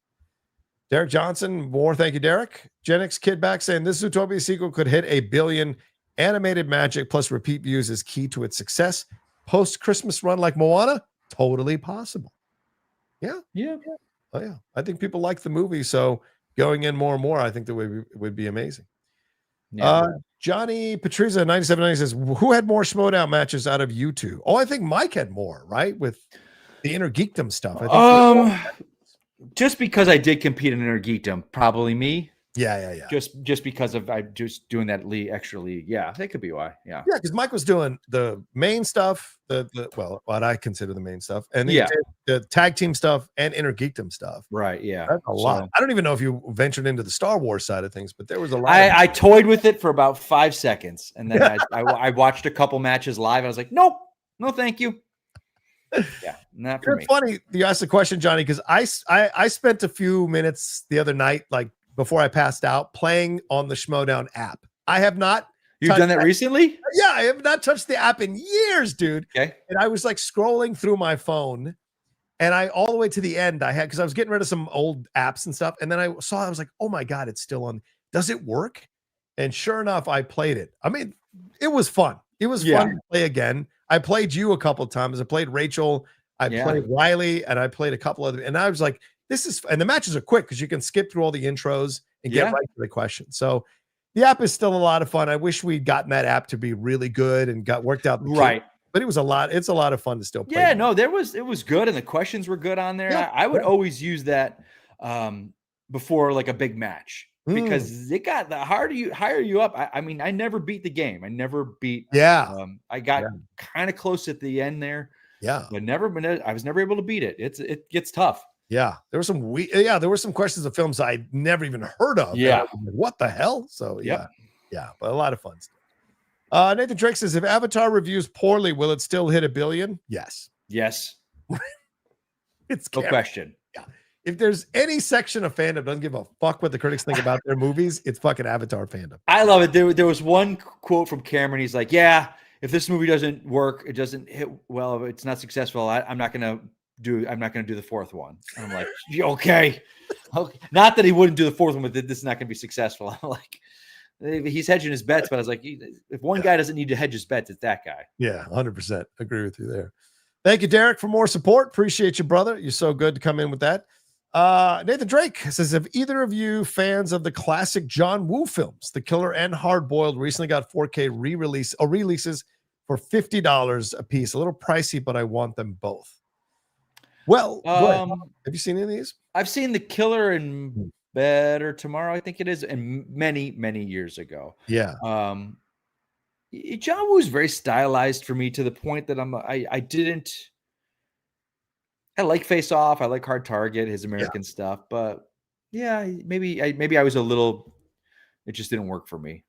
Derek Johnson, more. Thank you, Derek. Gen X Kid back saying this Zootopia sequel could hit 1 billion. Animated magic plus repeat views is key to its success. Post-Christmas run like Moana, totally possible. Yeah. Oh yeah. I think people like the movie, so going in more and more, I think that would be amazing. Yeah. Johnny Patrizia 9790 says, who had more Schmoedown matches out of you two? Oh, I think Mike had more, right? With the Inner Geekdom stuff. I think just because I did compete in Inner Geekdom, probably me. Yeah. Just because of I just doing that extra league. Yeah, that could be why. Yeah, because Mike was doing the main stuff, what I consider the main stuff, and then he did the tag team stuff and Inner Geekdom stuff. Right. Yeah, that's a lot. I don't even know if you ventured into the Star Wars side of things, but there was a lot. I toyed with it for about 5 seconds, and then I watched a couple matches live. And I was like, nope, no, thank you. Yeah, not for me. It's funny you asked the question, Johnny, because I spent a few minutes the other night, like before I passed out, playing on the Schmoedown app. I have not. You've done that recently? Yeah, I have not touched the app in years, dude. Okay. And I was like scrolling through my phone, and I all the way to the end because I was getting rid of some old apps and stuff, and then I was like, oh my god, it's still on. Does it work? And sure enough, I played it. I mean, it was fun. It was fun to play again. I played you a couple of times. I played Rachel. I played Riley, and I played a couple other. And I was like, and the matches are quick because you can skip through all the intros and get right to the question. So the app is still a lot of fun. I wish we'd gotten that app to be really good and got worked out. Right. But it was a lot. It's a lot of fun to still play. Yeah, no, it was good. And the questions were good on there. I would always use that before like a big match because it got the higher you up. I mean, I never beat the game. I never beat. Yeah. I got kind of close at the end there. Yeah. But I was never able to beat it. It gets tough. Yeah, there were some questions of films I never even heard of. Yeah, what the hell? So yeah, but a lot of fun stuff. Nathan Drake says, if Avatar reviews poorly, will it still hit $1 billion? Yes. Yes. It's no question. Yeah. If there's any section of fandom doesn't give a fuck what the critics think about their movies, it's fucking Avatar fandom. I love it. There was one quote from Cameron. He's like, yeah, if this movie doesn't work, it doesn't hit well, if it's not successful, I'm not gonna do the fourth one. And I'm like, okay. Not that he wouldn't do the fourth one, but this is not gonna be successful. I'm like, he's hedging his bets, but I was like, if one guy doesn't need to hedge his bets, it's that guy. Yeah, 100% agree with you there. Thank you, Derek, for more support. Appreciate you, brother. You're so good to come in with that. Nathan Drake says, if either of you fans of the classic John Woo films, The Killer and Hard Boiled, recently got 4K releases for $50 a piece. A little pricey, but I want them both. Well, have you seen any of these? I've seen The Killer and Better Tomorrow, I think it is, and many, many years ago. Yeah. John Woo is very stylized for me to the point that I like Face Off. I like Hard Target, his American stuff, but yeah, maybe I was a little. It just didn't work for me.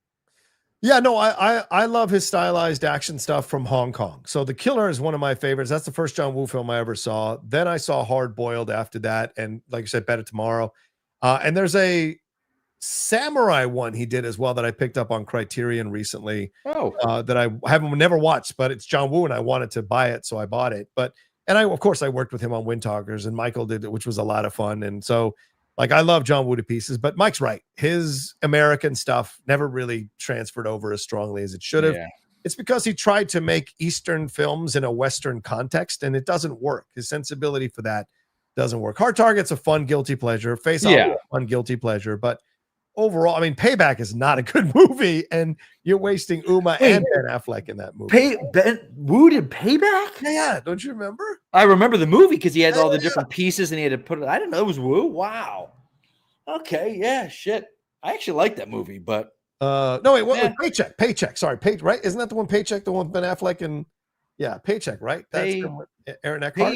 Yeah, no, I love his stylized action stuff from Hong Kong. So The Killer is one of my favorites. That's the first John Woo film I ever saw. Then I saw Hard Boiled after that, and like I said, Better Tomorrow. And there's a samurai one he did as well that I picked up on Criterion recently. That I haven't never watched, but it's John Woo, and I wanted to buy it, so I bought it. And I, of course, I worked with him on Windtalkers, and Michael did it, which was a lot of fun. And so, like, I love John Woo to pieces, but Mike's right. His American stuff never really transferred over as strongly as it should have. Yeah. It's because he tried to make Eastern films in a Western context, and it doesn't work. His sensibility for that doesn't work. Hard Target's a fun, guilty pleasure. Face Off, a fun, guilty pleasure. But overall, I mean, Payback is not a good movie, and you're wasting Uma and Ben Affleck in that movie. Woo did Payback? Yeah, don't you remember? I remember the movie because he had all the different pieces, and he had to put it. I didn't know it was Woo. Wow. Okay, yeah, shit. I actually like that movie, but no, wait, what? Paycheck. Sorry, right? Isn't that the one? Paycheck, the one with Ben Affleck and Paycheck, right? That's Aaron Eckhart.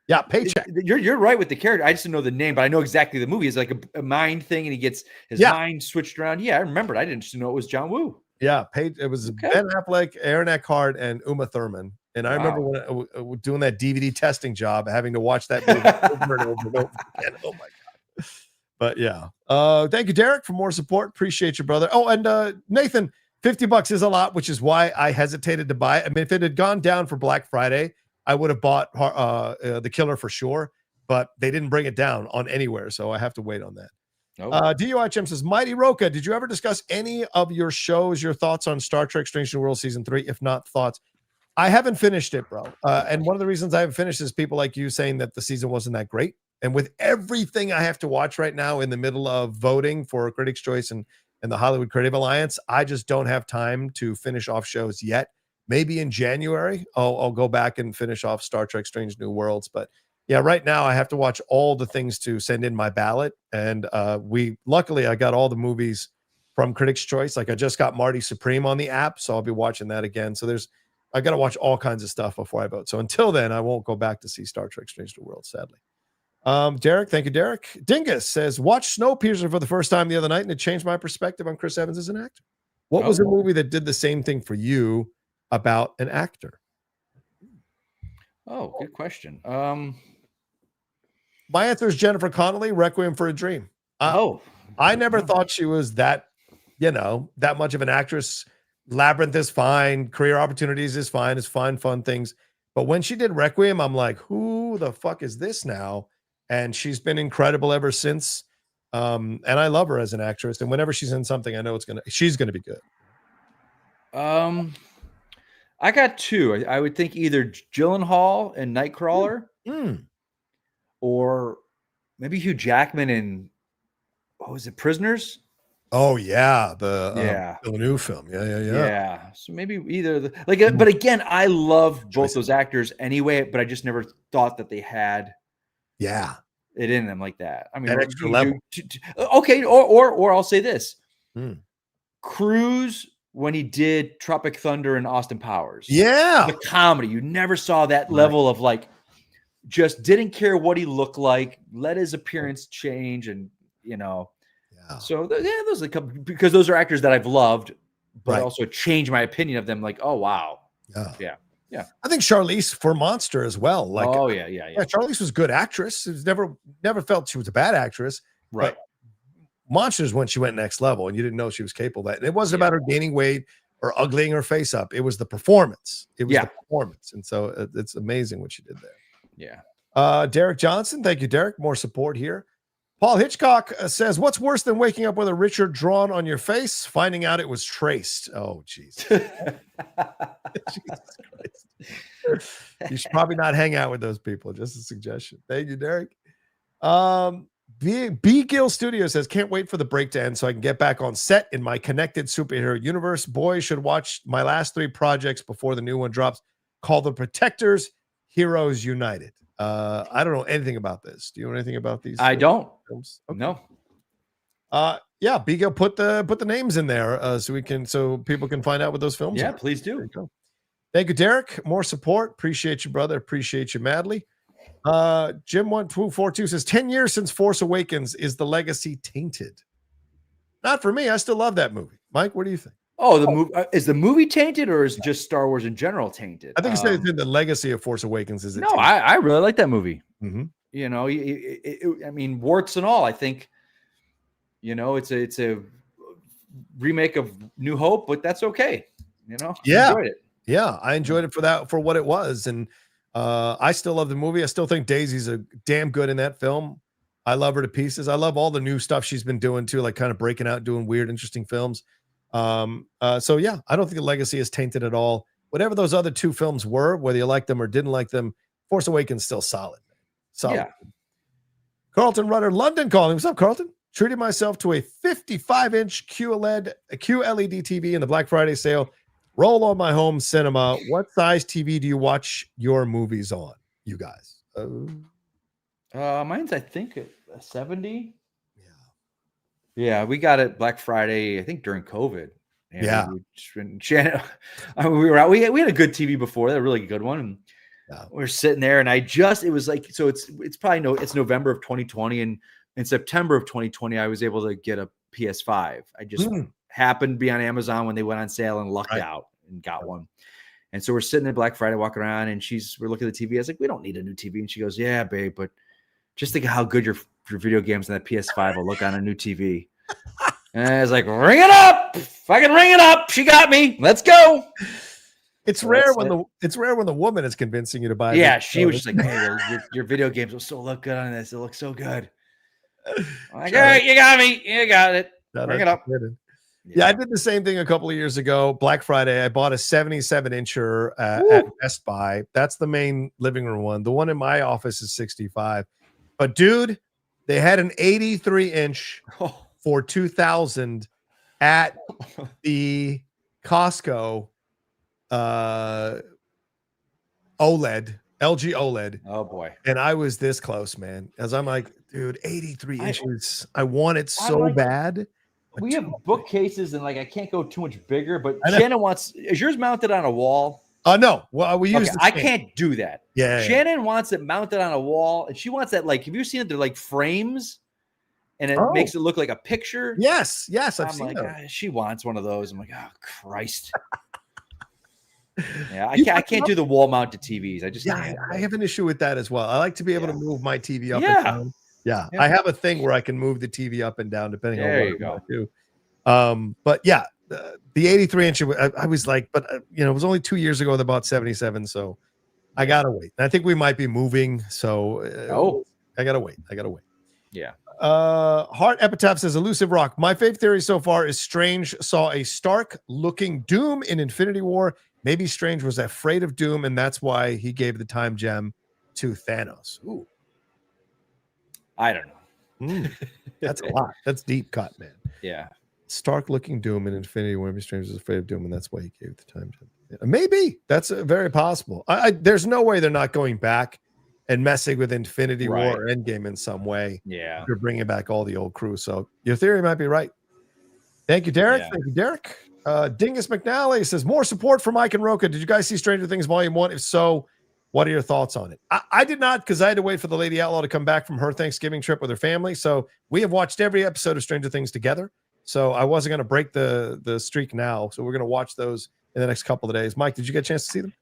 Yeah, Paycheck. You're right with the character. I just didn't know the name, but I know exactly the movie. It's like a mind thing, and he gets his mind switched around. Yeah, I remembered. I didn't just know it was John Woo. Yeah, it was Ben Affleck, Aaron Eckhart, and Uma Thurman. And I remember when doing that DVD testing job, having to watch that movie over and over and over again. Oh my god! But yeah, thank you, Derek, for more support. Appreciate you, brother. Oh, and Nathan, $50 is a lot, which is why I hesitated to buy it. I mean, if it had gone down for Black Friday, I would have bought The Killer for sure, but they didn't bring it down on anywhere, so I have to wait on that. DUIHM says, Mighty Roca, did you ever discuss any of your thoughts on Star Trek Strange New World Season 3? If not, thoughts? I haven't finished it, bro. And one of the reasons I haven't finished is people like you saying that the season wasn't that great. And with everything I have to watch right now in the middle of voting for Critics' Choice and the Hollywood Creative Alliance, I just don't have time to finish off shows yet. Maybe in January, I'll go back and finish off Star Trek Strange New Worlds. But yeah, right now I have to watch all the things to send in my ballot. And luckily I got all the movies from Critics' Choice. Like I just got Marty Supreme on the app, so I'll be watching that again. So I got to watch all kinds of stuff before I vote. So until then, I won't go back to see Star Trek Strange New Worlds, sadly. Derek, thank you, Derek. Dingus says, watch Snowpiercer for the first time the other night, and it changed my perspective on Chris Evans as an actor. What was a movie that did the same thing for you about an actor? Oh, good question. My answer is Jennifer Connelly, Requiem for a Dream. I never thought she was that much of an actress. Labyrinth is fine. Career Opportunities is fine. It's fun things. But when she did Requiem, I'm like, who the fuck is this now? And she's been incredible ever since. And I love her as an actress. And whenever she's in something, I know she's going to be good. I got two. I would think either Gyllenhaal and Nightcrawler, or maybe Hugh Jackman in Prisoners? Oh yeah, the Villeneuve film. Yeah. So maybe either but again, I love both those actors anyway. But I just never thought that they had it in them like that. I mean, that extra level. Okay, or I'll say this: Cruise when he did Tropic Thunder and Austin Powers. Yeah, the comedy. You never saw that level of just didn't care what he looked like, let his appearance change, and So those are a couple, because those are actors that I've loved but also change my opinion of them. Like, oh wow, yeah. I think Charlize for Monster as well. Like, yeah. Charlize was a good actress. It was never felt she was a bad actress. Right. But Monsters when she went next level, and you didn't know she was capable of that. And it wasn't about her gaining weight or uglying her face up. It was the performance. It was the performance, and so it's amazing what she did there. Yeah. Derek Johnson, thank you, Derek. More support here. Paul Hitchcock says, "What's worse than waking up with a Richard drawn on your face? Finding out it was traced." Oh, Jesus. Jesus Christ. You should probably not hang out with those people. Just a suggestion. Thank you, Derek. B Gill Studio says, "Can't wait for the break to end so I can get back on set in my connected superhero universe. Boys should watch my last 3 projects before the new one drops, called The Protectors, Heroes United." I don't know anything about this. Do you know anything about these? I don't. Films? Okay. No. Yeah, B Gill, put the names in there so people can find out what those films are. Yeah, please do. Thank you, Derek. More support. Appreciate you, brother. Appreciate you madly. Jim1242 says 10 years since Force Awakens. Is the legacy tainted? Not for me. I still love that movie. Mike, what do you think? Oh, the movie is the movie tainted, or is just Star Wars in general tainted? I think it's the legacy of Force Awakens. Is it? No, I really like that movie. Mm-hmm. You know, I mean, warts and all. I think, you know, it's a remake of New Hope, but that's okay. You know, yeah, I enjoyed it. Yeah, I enjoyed it for what it was, and I still love the movie. I still think Daisy's a damn good in that film. I love her to pieces. I love all the new stuff she's been doing too, like kind of breaking out, doing weird, interesting films. So yeah, I don't think the legacy is tainted at all. Whatever those other 2 films were, whether you liked them or didn't like them, Force Awakens still solid. Solid. Yeah. Carlton Rudder, London calling. What's up, Carlton? Treated myself to a 55-inch QLED TV in the Black Friday sale. Roll on my home cinema. What size TV do you watch your movies on, you guys? Mine's, I think, a 70. Yeah, we got it Black Friday, I think, during COVID. And Shannon, we were out. We had a good TV before, a really good one. And we were sitting there, and it was like, so it's probably it's November of 2020, and in September of 2020, I was able to get a PS5. I just happened to be on Amazon when they went on sale and lucked out and got one. And so we're sitting at Black Friday, walking around, and we're looking at the TV. I was like, we don't need a new TV. And she goes, yeah, babe, but just think of how good your video games on that PS5 will look on a new TV. And I was like, ring it up. If I can ring it up, she got me. Let's go. It's rare when the woman is convincing you to buy. Yeah, she was just like, hey, your video games will still look good on this. It looks so good. I'm like, all right, you got me. You got it. Bring it up. Yeah, I did the same thing a couple of years ago. Black Friday, I bought a 77-incher at Best Buy. That's the main living room one. The one in my office is 65. But dude, they had an 83-inch for $2,000 at the Costco OLED, LG OLED. Oh boy. And I was this close, man. As I'm like, dude, 83 inches. I want it so bad. We have bookcases, and like I can't go too much bigger, but Shannon is yours mounted on a wall? No. Well, we use I can't do that. Yeah. Shannon wants it mounted on a wall, and she wants that, like, have you seen it? They're like frames, and it makes it look like a picture. Yes, I've seen that. She wants one of those. I'm like, oh Christ. Yeah, I can't do the wall mounted TVs. I just I have an issue with that as well. I like to be able to move my TV up and down. Yeah, I have a thing where I can move the TV up and down depending on what I do. But yeah, the 83-inch, I was like, but it was only 2 years ago that I bought 77, so I gotta wait. And I think we might be moving, so I gotta wait. Yeah. Heart Epitaph says, Elusive Rock. My favorite theory so far is Strange saw a Stark-looking Doom in Infinity War. Maybe Strange was afraid of Doom, and that's why he gave the time gem to Thanos. Ooh. I don't know. That's a lot. That's deep cut, man. Yeah. Stark-looking Doom in Infinity War. Maybe Strange was afraid of Doom, and that's why he gave the time gem. Yeah, maybe. That's very possible. There's no way they're not going back and messing with Infinity War or Endgame in some way. Yeah. You're bringing back all the old crew. So your theory might be right. Thank you, Derek. Yeah. Thank you, Derek. Dingus McNally says, more support for Mike and Roka. Did you guys see Stranger Things Volume 1? If so, what are your thoughts on it? I did not, because I had to wait for the Lady Outlaw to come back from her Thanksgiving trip with her family. So we have watched every episode of Stranger Things together. so I wasn't going to break the streak now. So we're going to watch those in the next couple of days. Mike, did you get a chance to see them?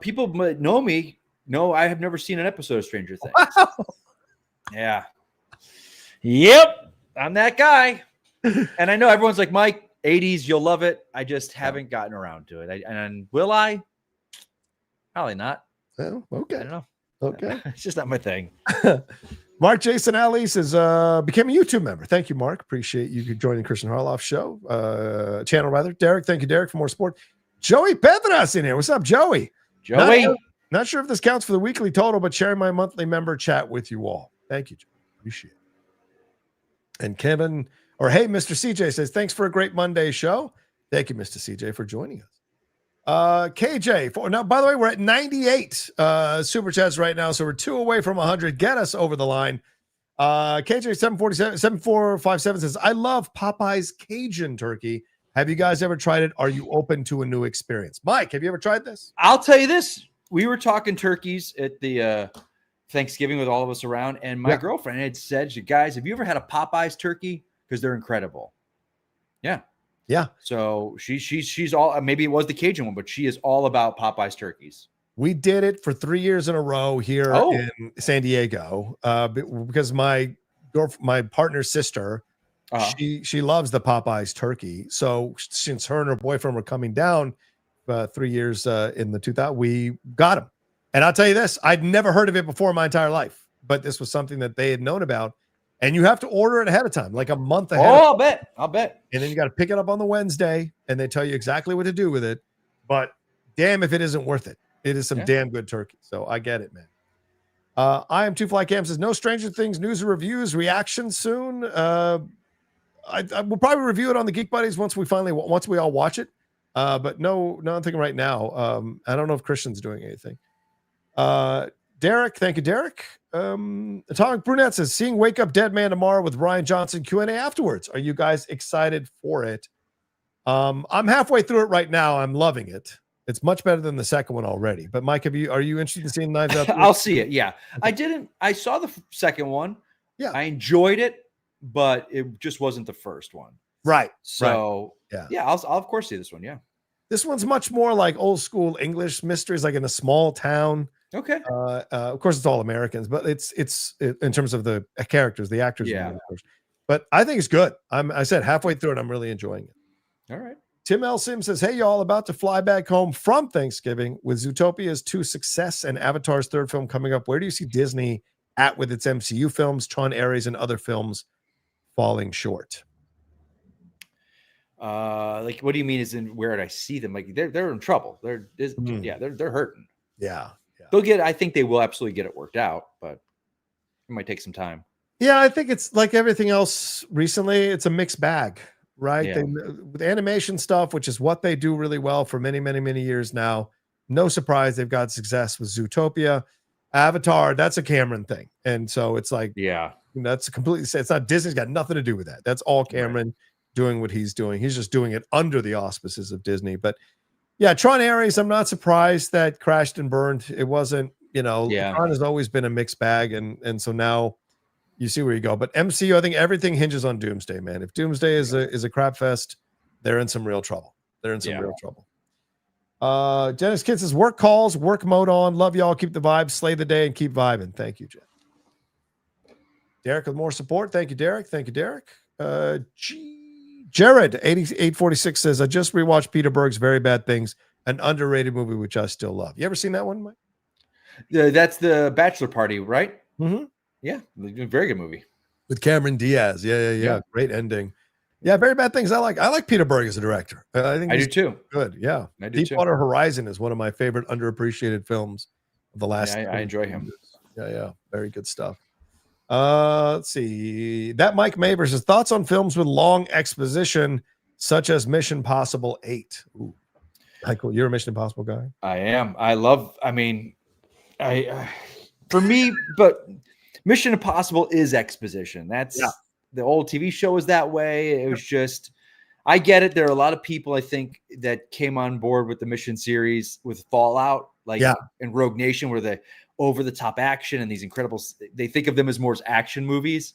People might know me. No, I have never seen an episode of Stranger Things. Wow. Yeah. Yep. I'm that guy. And I know everyone's like, Mike, 80s, you'll love it. I just haven't gotten around to it. And will I? Probably not. Oh, okay. I don't know. Okay. It's just not my thing. Mark Jason Ali says, became a YouTube member. Thank you, Mark. Appreciate you joining Kristian Harloff show. Channel, rather. Derek, thank you, Derek, for more support. Joey Pedras in here. What's up, Joey? Joey. Not sure if this counts for the weekly total, but sharing my monthly member chat with you all. Thank you, Joey. Appreciate it. And Kevin, or hey, Mr. CJ says, thanks for a great Monday show. Thank you, Mr. CJ, for joining us. KJ, now, by the way, we're at 98 super chats right now, so we're 2 away from 100. Get us over the line. KJ 7457 says, I love Popeye's Cajun turkey. Have you guys ever tried it? Are you open to a new experience? Mike, have you ever tried this? I'll tell you this. We were talking turkeys at the Thanksgiving with all of us around, and my girlfriend had said, guys, have you ever had a Popeye's turkey? Because they're incredible. Yeah. Yeah. So she's all, maybe it was the Cajun one, but she is all about Popeye's turkeys. We did it for 3 years in a row here in San Diego because my partner's sister, she loves the Popeye's turkey. So since her and her boyfriend were coming down 3 years in the 2000s, we got them. And I'll tell you this, I'd never heard of it before in my entire life, but this was something that they had known about. And you have to order it ahead of time, like a month ahead. Oh, I'll bet. And then you got to pick it up on the Wednesday, and they tell you exactly what to do with it. But damn if it isn't worth it. It is some damn good turkey. So I get it, man. I am Two Fly Cam says, no Stranger Things news or reviews, reactions soon. I will probably review it on the Geek Buddies once we all watch it. But nothing right now. I don't know if Kristian's doing anything. Derek, thank you, Derek. Atomic Brunette says, seeing Wake Up Dead Man tomorrow with Ryan Johnson Q&A afterwards. Are you guys excited for it? I'm halfway through it right now. I'm loving it. It's much better than the second one already. But Mike, are you interested in seeing Knives Out? I'll see it. Yeah. I saw the second one. Yeah. I enjoyed it, but it just wasn't the first one. Right. So I'll of course see this one. Yeah. This one's much more like old school English mysteries, like in a small town. Okay. Of course, it's all Americans, but it's in terms of the characters, the actors. Yeah. But I think it's good. I said halfway through it, I'm really enjoying it. All right. Tim L. Sim says, hey, y'all, about to fly back home from Thanksgiving with Zootopia's 2 success and Avatar's 3rd film coming up. Where do you see Disney at with its MCU films, Tron Ares, and other films falling short? Like, what do you mean? Where did I see them? Like, they're in trouble. They're hurting. Yeah. They'll get. I think they will absolutely get it worked out, but it might take some time. Yeah, I think it's like everything else recently. It's a mixed bag, right? Yeah. With animation stuff, which is what they do really well for many, many, many years now. No surprise they've got success with Zootopia. Avatar, that's a Cameron thing, and so it's like, that's a completely. It's not Disney's got nothing to do with that. That's all Cameron doing what he's doing. He's just doing it under the auspices of Disney, but. Yeah, Tron Ares, I'm not surprised that crashed and burned. It wasn't, Tron has always been a mixed bag, and so now you see where you go. But MCU, I think everything hinges on Doomsday, man. If Doomsday is a crap fest, they're in some real trouble. Real trouble. Dennis Kidd says, work calls, work mode on. Love y'all. Keep the vibes, slay the day, and keep vibing. Thank you, Jen. Derek with more support. Thank you, Derek. Jared 8846 says, I just rewatched Peter Berg's Very Bad Things, an underrated movie which I still love. You ever seen that one, Mike? That's the Bachelor Party, right? Mm-hmm. Yeah, very good movie with Cameron Diaz. Yeah. Great ending. Yeah, Very Bad Things. I like Peter Berg as a director. I think I do too. Good. Yeah, Deepwater Horizon is one of my favorite underappreciated films of the last. Yeah, I enjoy him. Yeah, very good stuff. Let's see. That Mike Mavers says, thoughts on films with long exposition, such as Mission Impossible 8. Ooh, Michael, you're a Mission Impossible guy. I am. For me, but Mission Impossible is exposition. That's the old TV show is that way. It was just, I get it. There are a lot of people, I think, that came on board with the Mission series with Fallout, and Rogue Nation, where the over the top action and these incredible, they think of them as more as action movies,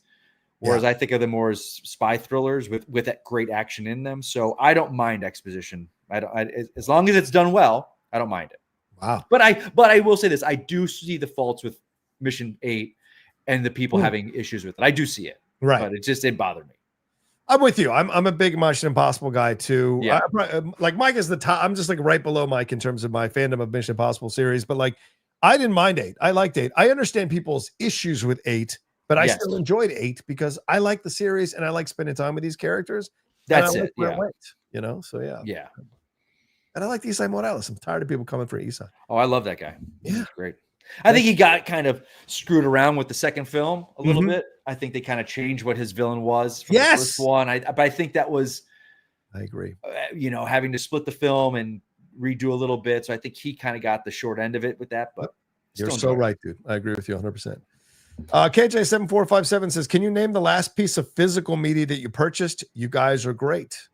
Whereas I think of them more as spy thrillers with that great action in them. So I don't mind exposition. As long as it's done well, I don't mind it. Wow. But I will say this. I do see the faults with Mission 8 and the people having issues with it. I do see it. Right. But it just didn't bother me. I'm with you. I'm a big Mission Impossible guy too. Yeah. Like Mike is the top. I'm just like right below Mike in terms of my fandom of Mission Impossible series. But like, I didn't mind 8. I liked 8. I understand people's issues with 8, but I still enjoyed 8 because I like the series and I like spending time with these characters. That's it. Yeah. You know. So yeah. Yeah. And I like Isai Morales. I'm tired of people coming for Isai. Oh, I love that guy. Yeah. He's great. I think he got kind of screwed around with the second film a little bit. I think they kind of changed what his villain was from the first one. But I think that was, I agree. Having to split the film and redo a little bit. So I think he kind of got the short end of it with that. But you're so right, dude. I agree with you 100%. KJ7457 says, can you name the last piece of physical media that you purchased? You guys are great.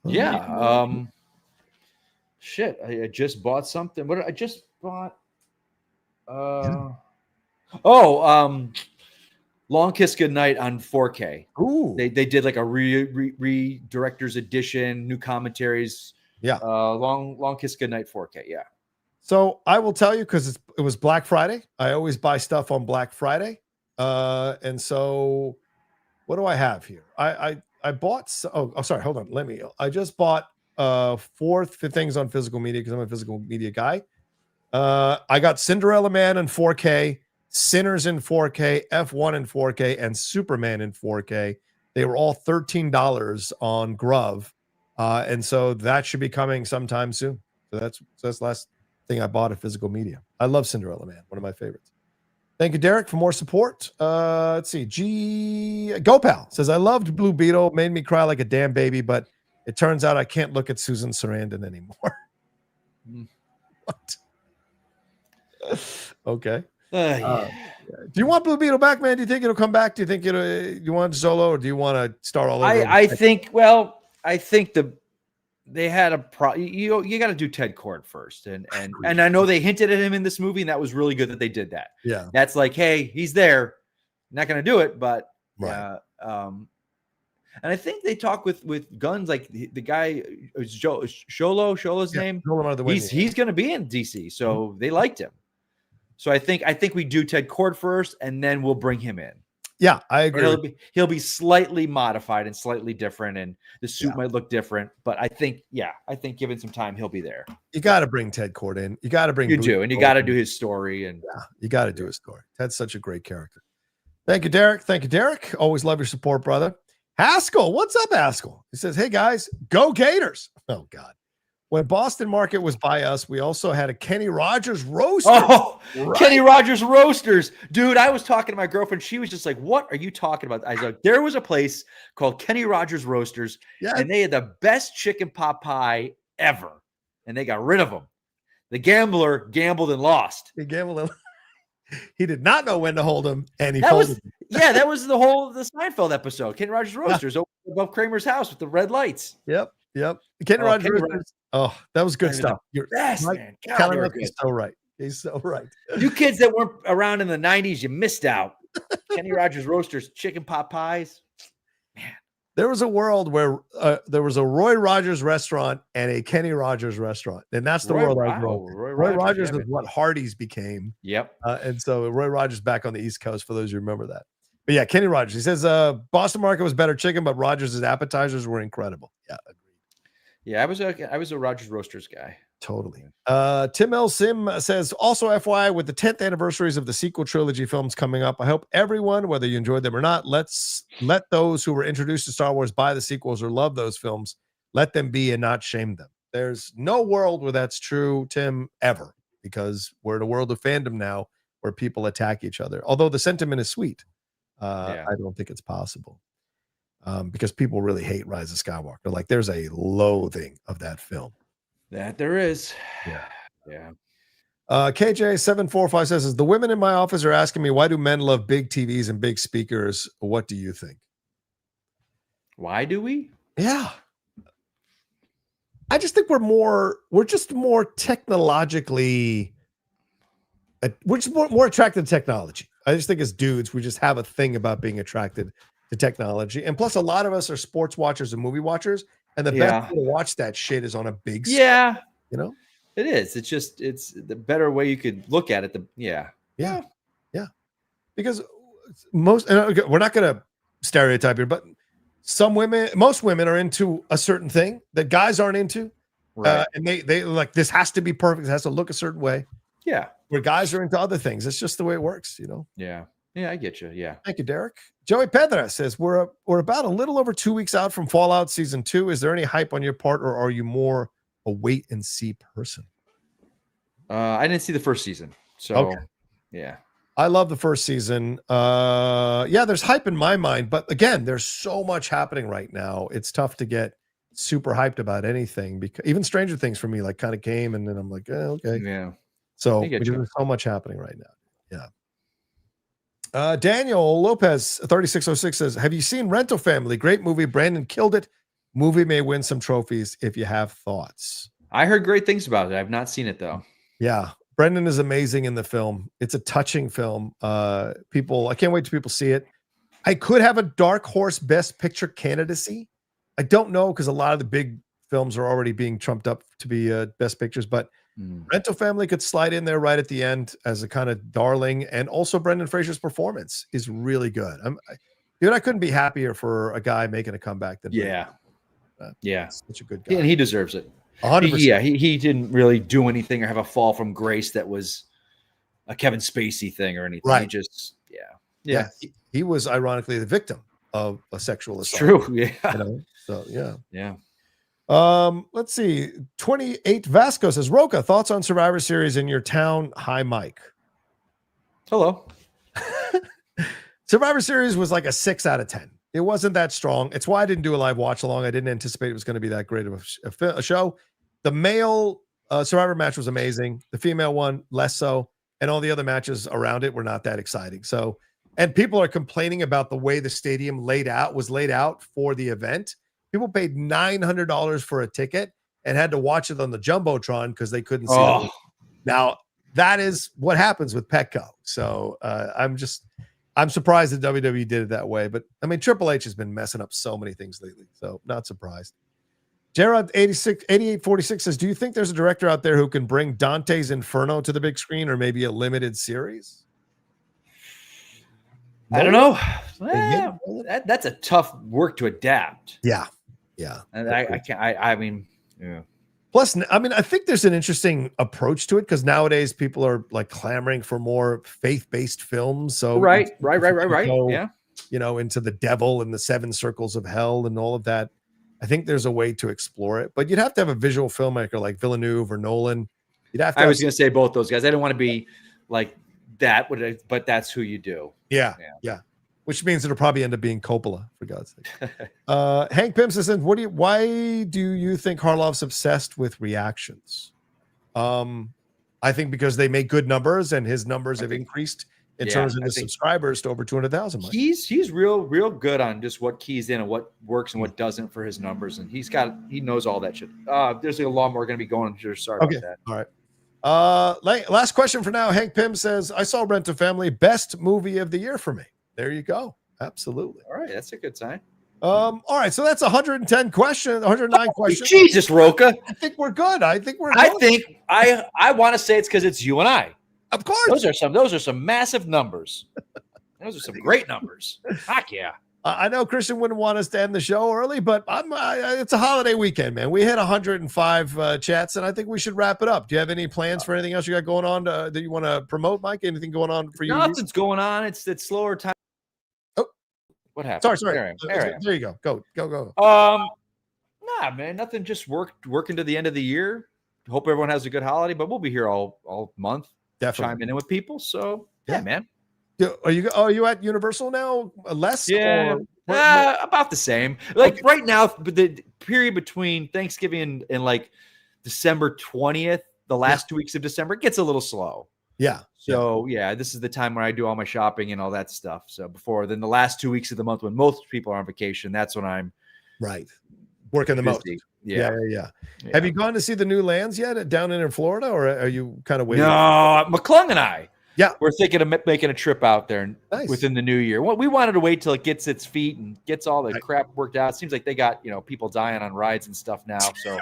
Yeah. Shit. I just bought something. What did I just bought? Long Kiss Goodnight on 4K. Ooh. They did like a re-director's edition, new commentaries. Yeah. Long Kiss Goodnight 4K. Yeah. So I will tell you, because it was Black Friday. I always buy stuff on Black Friday. And so what do I have here? I bought, sorry, hold on. I just bought 4 things on physical media because I'm a physical media guy. I got Cinderella Man in 4K, Sinners in 4K, F1 in 4K, and Superman in 4K. They were all $13 on Grove. And so that should be coming sometime soon. So that's the last thing I bought of physical media. I love Cinderella Man, one of my favorites. Thank you, Derek, for more support. Let's see. GoPal says, I loved Blue Beetle, made me cry like a damn baby, but it turns out I can't look at Susan Sarandon anymore. What? Okay. Do you want Blue Beetle back, man? Do you think it'll come back? Do you think you want solo, or do you want to start all over? I think they had a you got to do Ted Kord first, and I know they hinted at him in this movie, and that was really good that they did that. Yeah, that's like, hey, he's there, not going to do it, but right. And I think they talk with Guns, like the guy Sholo's name. He's going to be in DC, so they liked him. So I think we do Ted Kord first, and then we'll bring him in. Yeah, I agree. He'll be slightly modified and slightly different, and the suit might look different. But I think given some time, he'll be there. You got to bring Ted Kord in. You got to bring. You got to do his story, and you got to do his story. Ted's such a great character. Thank you, Derek. Thank you, Derek. Always love your support, brother. Haskell, what's up, Haskell? He says, "Hey guys, go Gators!" Oh God. When Boston Market was by us, we also had a Kenny Rogers roaster. Oh, right? Kenny Rogers roasters. Dude, I was talking to my girlfriend. She was just like, what are you talking about? I was like, there was a place called Kenny Rogers Roasters, and they had the best chicken pot pie ever, and they got rid of them. The gambler gambled and lost. He gambled and he did not know when to hold him, and he folded him. Yeah, that was the Seinfeld episode. Kenny Rogers Roasters over above Kramer's house with the red lights. Yep. Kenny Rogers. Oh, that was good stuff. You're best, man. He's so right. He's so right. You kids that weren't around in the 90s, you missed out. Kenny Rogers Roasters, chicken pot pies. Man. There was a world where there was a Roy Rogers restaurant and a Kenny Rogers restaurant. And that's the world I grew up in. Roy Rogers is what Hardee's became. Yep. And so Roy Rogers back on the East Coast, for those who remember that. But yeah, Kenny Rogers. He says Boston Market was better chicken, but Rogers' appetizers were incredible. Yeah, agreed. Yeah, I was a Rogers Roasters guy. Totally. Tim L. Sim says, also FYI, with the 10th anniversaries of the sequel trilogy films coming up, I hope everyone, whether you enjoyed them or not, let those who were introduced to Star Wars buy the sequels or love those films. Let them be and not shame them. There's no world where that's true, Tim, ever, because we're in a world of fandom now where people attack each other. Although the sentiment is sweet, I don't think it's possible. Because people really hate Rise of Skywalker. Like, there's a loathing of that film. That there is. Yeah. KJ745 says, the women in my office are asking me, why do men love big TVs and big speakers? What do you think? Why do we? Yeah. I just think we're just more technologically, we're just more attracted to technology. I just think as dudes, we just have a thing about being attracted to technology. And plus, a lot of us are sports watchers and movie watchers. And the best way to watch that shit is on a big screen. Yeah. You know? It is. It's the better way you could look at it. Yeah. Because most, and we're not going to stereotype here, but most women are into a certain thing that guys aren't into. Right. And they like, this has to be perfect. It has to look a certain way. Yeah. Where guys are into other things. It's just the way it works, you know? Yeah. Yeah, I get you. Yeah. Thank you, Derek. Joey Pedra says, we're about a little over 2 weeks out from Fallout Season 2. Is there any hype on your part, or are you more a wait and see person? I didn't see the first season. So, yeah. I love the first season. There's hype in my mind. But again, there's so much happening right now. It's tough to get super hyped about anything, because even Stranger Things for me, like, kind of came and then I'm like, okay. Yeah. So there's so much happening right now. Yeah. Daniel Lopez 3606 says, have you seen Rental Family? Great movie. Brandon killed it. Movie may win some trophies if you have thoughts. I heard great things about it. I've not seen it though. Yeah. Brendan is amazing in the film. It's a touching film. I can't wait till people see it. I could have a dark horse best picture candidacy. I don't know, because a lot of the big films are already being trumped up to be best pictures, but Rental Family could slide in there right at the end as a kind of darling. And also Brendan Fraser's performance is really good. I couldn't be happier for a guy making a comeback than such a good guy. Yeah, and he deserves it. 100%. He didn't really do anything or have a fall from grace that was a Kevin Spacey thing or anything. Right. He just he was ironically the victim of a sexual assault. True. Yeah. You know? So yeah. Let's see. 28 Vasco says, Roca, thoughts on Survivor Series in your town? Hi, Mike. Hello. Survivor Series was like a 6 out of 10. It wasn't that strong. It's why I didn't do a live watch along. I didn't anticipate it was going to be that great of a show. The male Survivor match was amazing. The female one, less so. And all the other matches around it were not that exciting. So, and people are complaining about the way the stadium was laid out for the event. People paid $900 for a ticket and had to watch it on the Jumbotron because they couldn't see it. Now, that is what happens with Petco. So I'm surprised that WWE did it that way. But I mean, Triple H has been messing up so many things lately. So not surprised. Gerard 8846 says, do you think there's a director out there who can bring Dante's Inferno to the big screen, or maybe a limited series? I don't know. Well, that's a tough work to adapt. Yeah. And I mean, yeah. Plus, I mean, I think there's an interesting approach to it, because nowadays people are like clamoring for more faith-based films. So right. Yeah. You know, into the devil and the 7 circles of hell and all of that. I think there's a way to explore it, but you'd have to have a visual filmmaker like Villeneuve or Nolan. I was going to say both those guys. I didn't want to be like that, but that's who you do. Yeah. Which means it'll probably end up being Coppola, for God's sake. Hank Pym says, why do you think Harloff's obsessed with reactions? I think because they make good numbers, and his numbers have increased in terms of his subscribers to over 200,000. He's real good on just what keys in and what works and what doesn't for his numbers. And he knows all that shit. There's a lot more going to be going on. Sorry about that. All right. Last question for now. Hank Pym says, I saw Rent a Family, best movie of the year for me. There you go. Absolutely. All right. That's a good sign. All right. So that's 109 questions. Jesus, Roca. I think we're good. I want to say it's because it's you and I. Of course. Those are some massive numbers. Those are some great numbers. Heck yeah. I know Kristian wouldn't want us to end the show early, but it's a holiday weekend, man. We hit 105 chats, and I think we should wrap it up. Do you have any plans for anything else you got going on that you want to promote, Mike? Anything going on for you? Nothing's going on. It's slower time. Oh, what happened? Sorry. There you go. Go. Nah, man. Nothing. Just working to the end of the year. Hope everyone has a good holiday, but we'll be here all month. Definitely chiming in with people. So yeah, man. Are you at Universal now? Less? Yeah, about the same. Like right now, the period between Thanksgiving and like December 20th, the last 2 weeks of December, it gets a little slow. Yeah. So this is the time where I do all my shopping and all that stuff. So then the last 2 weeks of the month, when most people are on vacation, that's when I'm working the most. Yeah. Have you gone to see the new lands yet down in Florida, or are you kind of waiting? No, McClung and I. Yeah. We're thinking of making a trip out there within the new year. Well, we wanted to wait till it gets its feet and gets all the crap worked out. It seems like they got, people dying on rides and stuff now. So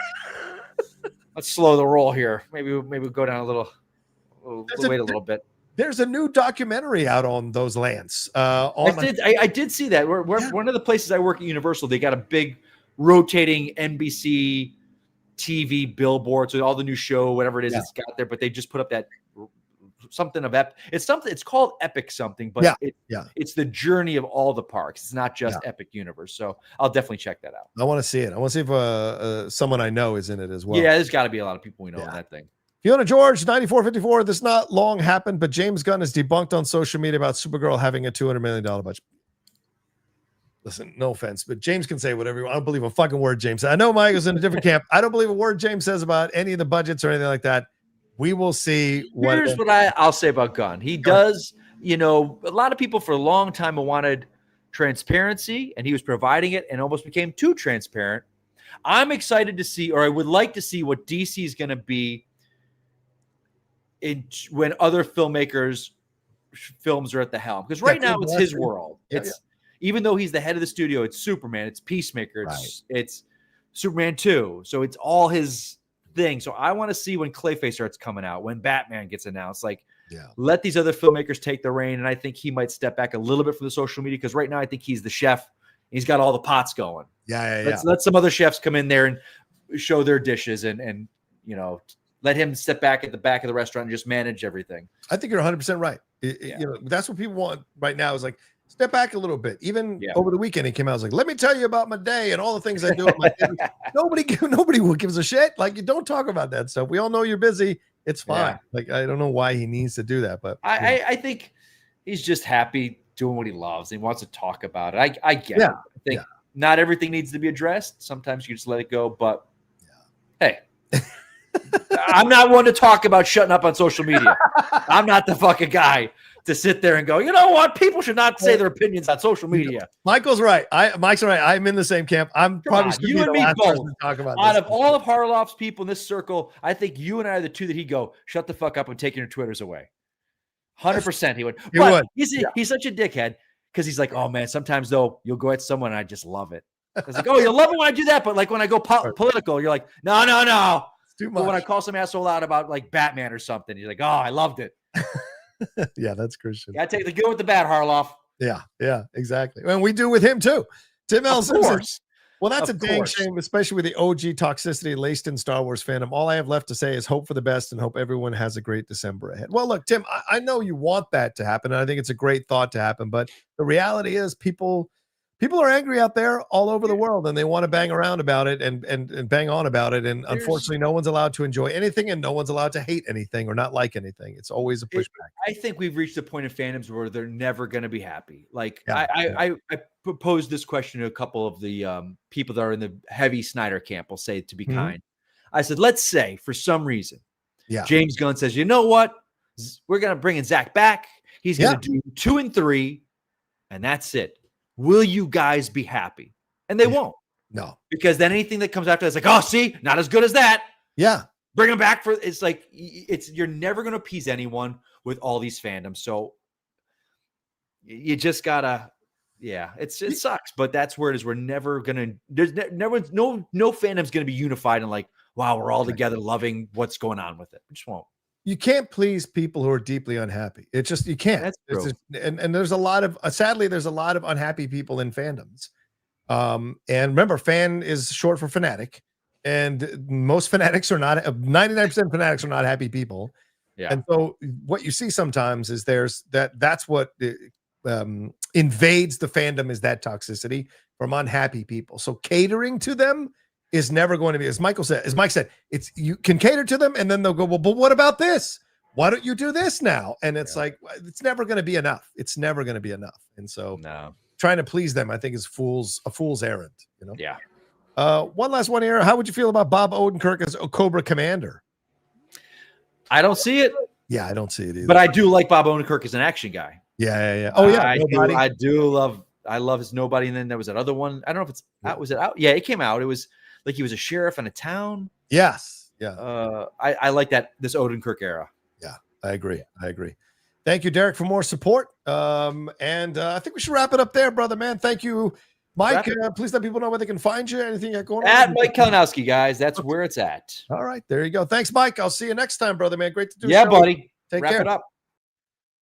let's slow the roll here. Maybe we'll go down we'll wait a little bit. There's a new documentary out on those lands. I did see that. We're one of the places I work at Universal. They got a big rotating NBC TV billboard, so all the new show, whatever it is, it's got there. But they just put up that something of it's called Epic something, but it's the journey of all the parks. It's not just Epic Universe. So I'll definitely check that out. I want to see it. I want to see if someone I know is in it as well. Yeah, there's got to be a lot of people we know in that thing. Fiona George, 9454. This not long happened, but James Gunn is debunked on social media about Supergirl having a $200 million budget. Listen, no offense, but James can say whatever you want. I don't believe a fucking word James said. I know Mike is in a different camp. I don't believe a word James says about any of the budgets or anything like that. We will see. Here's what I'll say about Gunn. He does, a lot of people for a long time wanted transparency, and he was providing it and almost became too transparent. I'm excited to see, or I would like to see what DC is going to be when other filmmakers' films are at the helm. Because right now it's his world. Even though he's the head of the studio, it's Superman, it's Peacemaker, it's Superman 2. So it's all his thing. So I want to see when Clayface starts coming out, when Batman gets announced, let these other filmmakers take the reign. And I think he might step back a little bit from the social media, because right now I think he's the chef. He's got all the pots going. Let some other chefs come in there and show their dishes and let him step back at the back of the restaurant and just manage everything. I think you're 100% right. That's what people want right now, is step back a little bit. Even over the weekend, he came out, was like, let me tell you about my day and all the things I do. Nobody gives a shit. You don't talk about that stuff. We all know you're busy. It's fine. I don't know why he needs to do that, but I think he's just happy doing what he loves. He wants to talk about it. I get it. I think not everything needs to be addressed. Sometimes you just let it go, but hey, I'm not one to talk about shutting up on social media. I'm not the fucking guy to sit there and go, you know what? People should not say their opinions on social media. Michael's right. Mike's right. I'm in the same camp. I'm probably you and me both. Talk about out of all of Harloff's people in this circle, I think you and I are the two that he'd go, shut the fuck up and taking your Twitters away. 100% he would. He's such a dickhead, because he's like, oh man, sometimes though you'll go at someone and I just love it. I was like, oh, you love it when I do that, but when I go political, you're like, no. Too much. But when I call some asshole out about Batman or something, you're like, oh, I loved it. Yeah, that's Kristian. Yeah, take the good with the bad, Harloff. Yeah, exactly. And we do with him too. Tim L. Simpson. Well, that's a dang shame, especially with the OG toxicity laced in Star Wars fandom. All I have left to say is hope for the best and hope everyone has a great December ahead. Well, look, Tim, I know you want that to happen, and I think it's a great thought to happen, but the reality is people are angry out there all over the world, and they want to bang around about it and bang on about it. And unfortunately, no one's allowed to enjoy anything, and no one's allowed to hate anything or not like anything. It's always a pushback. I think we've reached a point in fandoms where they're never going to be happy. I proposed this question to a couple of the people that are in the heavy Snyder camp, will say, to be kind. I said, let's say for some reason, James Gunn says, you know what? We're going to bring in Zach back. He's going to do 2 and 3, and that's it. Will you guys be happy? And they won't. No. Because then anything that comes after, it's like, oh, see, not as good as that. Yeah. Bring them back you're never going to appease anyone with all these fandoms. So you just gotta, it sucks, but that's where it is. We're never going to, no fandom's going to be unified and wow, we're all together loving what's going on with it. We just won't. You can't please people who are deeply unhappy. It's just, you can't. That's true. And there's a lot of, sadly, there's a lot of unhappy people in fandoms. And remember, fan is short for fanatic, and most fanatics are not, 99% of fanatics are not happy people. Yeah. And so what you see sometimes is that's what invades the fandom, is that toxicity from unhappy people. So catering to them is never going to be, as Mike said, it's, you can cater to them, and then they'll go, well, but what about this? Why don't you do this now? And it's it's never going to be enough. It's never going to be enough. And so trying to please them, I think, is a fool's errand, Yeah. One last one here. How would you feel about Bob Odenkirk as Cobra Commander? I don't see it. Yeah, I don't see it either. But I do like Bob Odenkirk as an action guy. Yeah. Oh yeah. I love his Nobody. And then there was that other one. I don't know if it's out. Was it out? Yeah, it came out. It was like he was a sheriff in a town. Yes. Yeah. I like this Odenkirk era. Yeah, I agree. Thank you, Derek, for more support. And I think we should wrap it up there, brother, man. Thank you, Mike. Please let people know where they can find you. Anything you got going on? At Mike Kalinowski, guys. That's where it's at. All right, there you go. Thanks, Mike. I'll see you next time, brother, man. Great to do. Yeah, buddy. Take Wrap care. it up.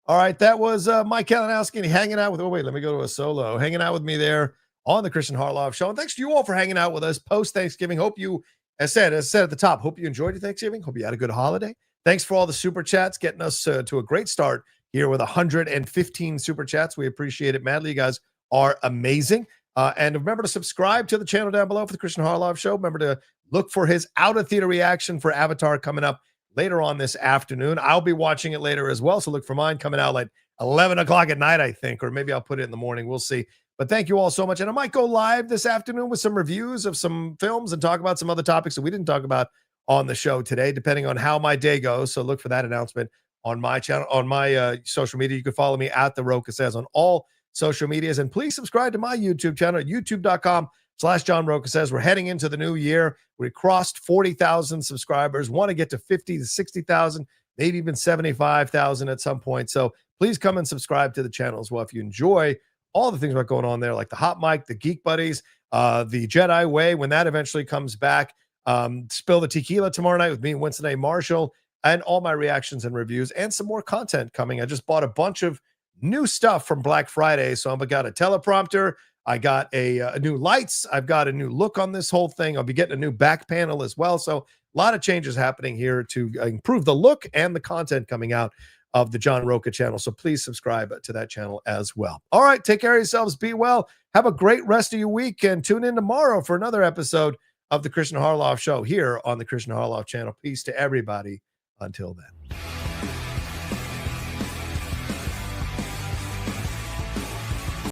All right, that was Mike Kalinowski hanging out with. Oh wait, let me go to a solo. Hanging out with me there on the Kristian Harloff Show. And thanks to you all for hanging out with us post Thanksgiving. Hope you, as said at the top, hope you enjoyed your Thanksgiving. Hope you had a good holiday. Thanks for all the super chats, getting us to a great start here with 115 super chats. We appreciate it madly. You guys are amazing. And remember to subscribe to the channel down below for the Kristian Harloff Show. Remember to look for his out of theater reaction for Avatar coming up later on this afternoon. I'll be watching it later as well. So look for mine coming out like 11 o'clock at night, I think, or maybe I'll put it in the morning. We'll see. But thank you all so much. And I might go live this afternoon with some reviews of some films and talk about some other topics that we didn't talk about on the show today, depending on how my day goes. So look for that announcement on my channel, on my social media. You can follow me at The Rocha Says on all social medias. And please subscribe to my YouTube channel, youtube.com/John Rocha Says. We're heading into the new year. We crossed 40,000 subscribers, want to get to 50 to 60,000, maybe even 75,000 at some point. So please come and subscribe to the channel as well if you enjoy all the things that are going on there, like the Hot Mic, the Geek Buddies, the Jedi Way, when that eventually comes back. Spill the Tequila tomorrow night with me and Winston A. Marshall, and all my reactions and reviews and some more content coming. I just bought a bunch of new stuff from Black Friday. So I've got a teleprompter. I got a new lights. I've got a new look on this whole thing. I'll be getting a new back panel as well. So a lot of changes happening here to improve the look and the content coming out of the John Rocha channel. So please subscribe to that channel as well. All right. Take care of yourselves. Be well. Have a great rest of your week and tune in tomorrow for another episode of the Kristian Harloff Show here on the Kristian Harloff channel. Peace to everybody. Until then.